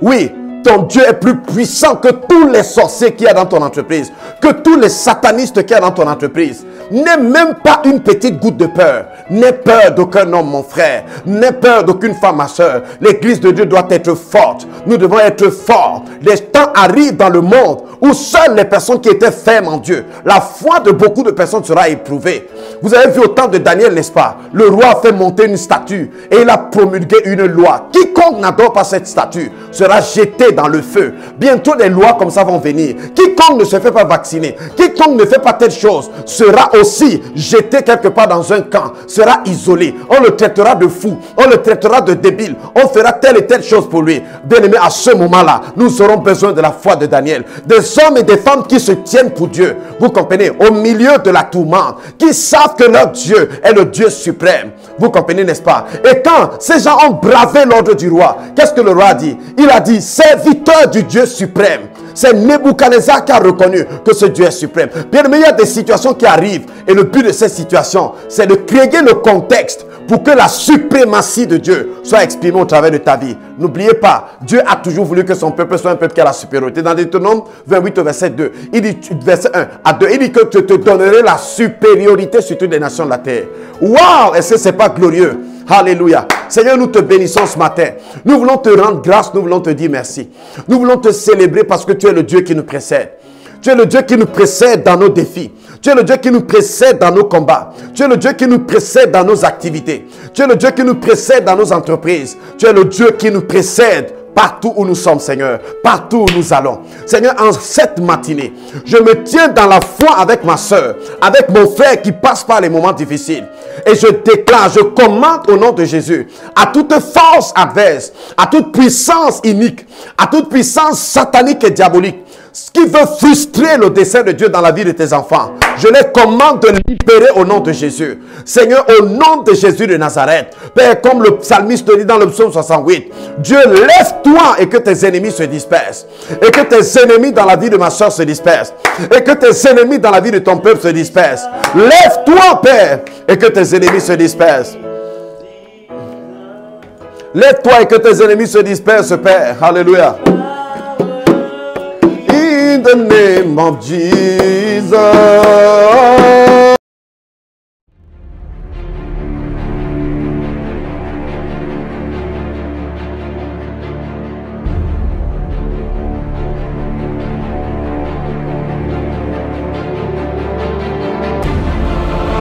Oui. Ton Dieu est plus puissant que tous les sorciers qu'il y a dans ton entreprise, que tous les satanistes qu'il y a dans ton entreprise. N'aie même pas une petite goutte de peur. N'aie peur d'aucun homme, mon frère. N'aie peur d'aucune femme, ma soeur. L'église de Dieu doit être forte. Nous devons être forts. Les temps arrivent dans le monde où seules les personnes qui étaient fermes en Dieu, la foi de beaucoup de personnes sera éprouvée. Vous avez vu au temps de Daniel, n'est-ce pas? Le roi a fait monter une statue et il a promulgué une loi. Quiconque n'adore pas cette statue sera jeté dans le feu. Bientôt des lois comme ça vont venir. Quiconque ne se fait pas vacciner, quiconque ne fait pas telle chose, sera aussi jeté quelque part dans un camp, sera isolé. On le traitera de fou, on le traitera de débile, on fera telle et telle chose pour lui. Bien aimé, à ce moment-là, nous aurons besoin de la foi de Daniel. Des hommes et des femmes qui se tiennent pour Dieu, vous comprenez, au milieu de la tourmente, qui savent que leur Dieu est le Dieu suprême. Vous comprenez, n'est-ce pas? Et quand ces gens ont bravé l'ordre du roi, qu'est-ce que le roi a dit? Il a dit, serviteur du Dieu suprême. C'est Nebuchadnezzar qui a reconnu que ce Dieu est suprême. Bien aimé, il y a des situations qui arrivent et le but de ces situations, c'est de créer le contexte pour que la suprématie de Dieu soit exprimée au travers de ta vie. N'oubliez pas, Dieu a toujours voulu que son peuple soit un peuple qui a la supériorité. Dans Deutéronome 28 au verset 2, il dit, verset 1 à 2, il dit que je te donnerai la supériorité sur toutes les nations de la terre. Waouh, est-ce que c'est pas glorieux? Alléluia. Seigneur, nous te bénissons ce matin. Nous voulons te rendre grâce, nous voulons te dire merci. Nous voulons te célébrer parce que tu es le Dieu qui nous précède. Tu es le Dieu qui nous précède dans nos défis. Tu es le Dieu qui nous précède dans nos combats. Tu es le Dieu qui nous précède dans nos activités. Tu es le Dieu qui nous précède dans nos entreprises. Tu es le Dieu qui nous précède partout où nous sommes, Seigneur. Partout où nous allons. Seigneur, en cette matinée, je me tiens dans la foi avec ma soeur, avec mon frère qui passe par les moments difficiles. Et je déclare, je commande au nom de Jésus à toute force adverse, à toute puissance inique, à toute puissance satanique et diabolique, ce qui veut frustrer le dessein de Dieu dans la vie de tes enfants. Je les commande de libérer au nom de Jésus. Seigneur, au nom de Jésus de Nazareth. Père, comme le psalmiste dit dans le psaume 68, Dieu, lève-toi et que tes ennemis se dispersent. Et que tes ennemis dans la vie de ma soeur se dispersent. Et que tes ennemis dans la vie de ton peuple se dispersent. Lève-toi, Père, et que tes ennemis se dispersent. Lève-toi et que tes ennemis se dispersent, Père. Alléluia. In the name of Jesus.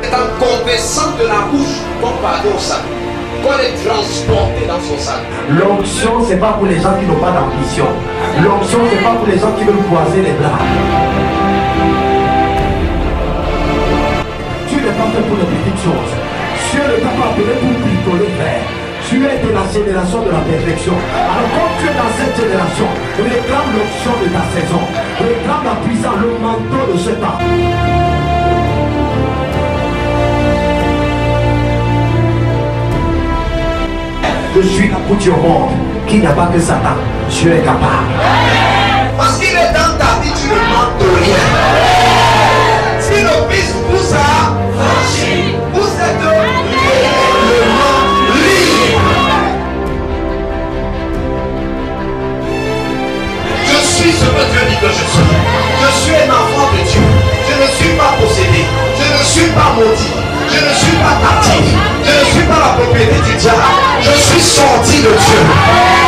C'est en confessant de la bouche qu'on pardonne au salut, qu'on est transporté dans son salut. L'onction, c'est pas pour les gens qui n'ont pas d'ambition. L'onction, c'est pas pour les gens qui veulent croiser les bras. Tu n'es pas fait pour les petites choses. Dieu ne t'a pas appelé pour picoler vert. Tu es de la génération de la perfection. Alors quand tu es dans cette génération, réclame l'onction de ta saison. Réclame la puissance, le manteau de ce temps. Je suis là pour dire au monde qu'il n'y a pas que Satan. Dieu est capable. Parce qu'il est dans ta vie, tu ne manques de rien. Si le Fils vous a franchi, vous êtes réellement libre. Je suis ce que Dieu dit que je suis. Je suis un enfant de Dieu. Je ne suis pas possédé. Je ne suis pas maudit. Je ne suis pas captif. Je ne suis pas la propriété du diable. Je suis sorti de Dieu.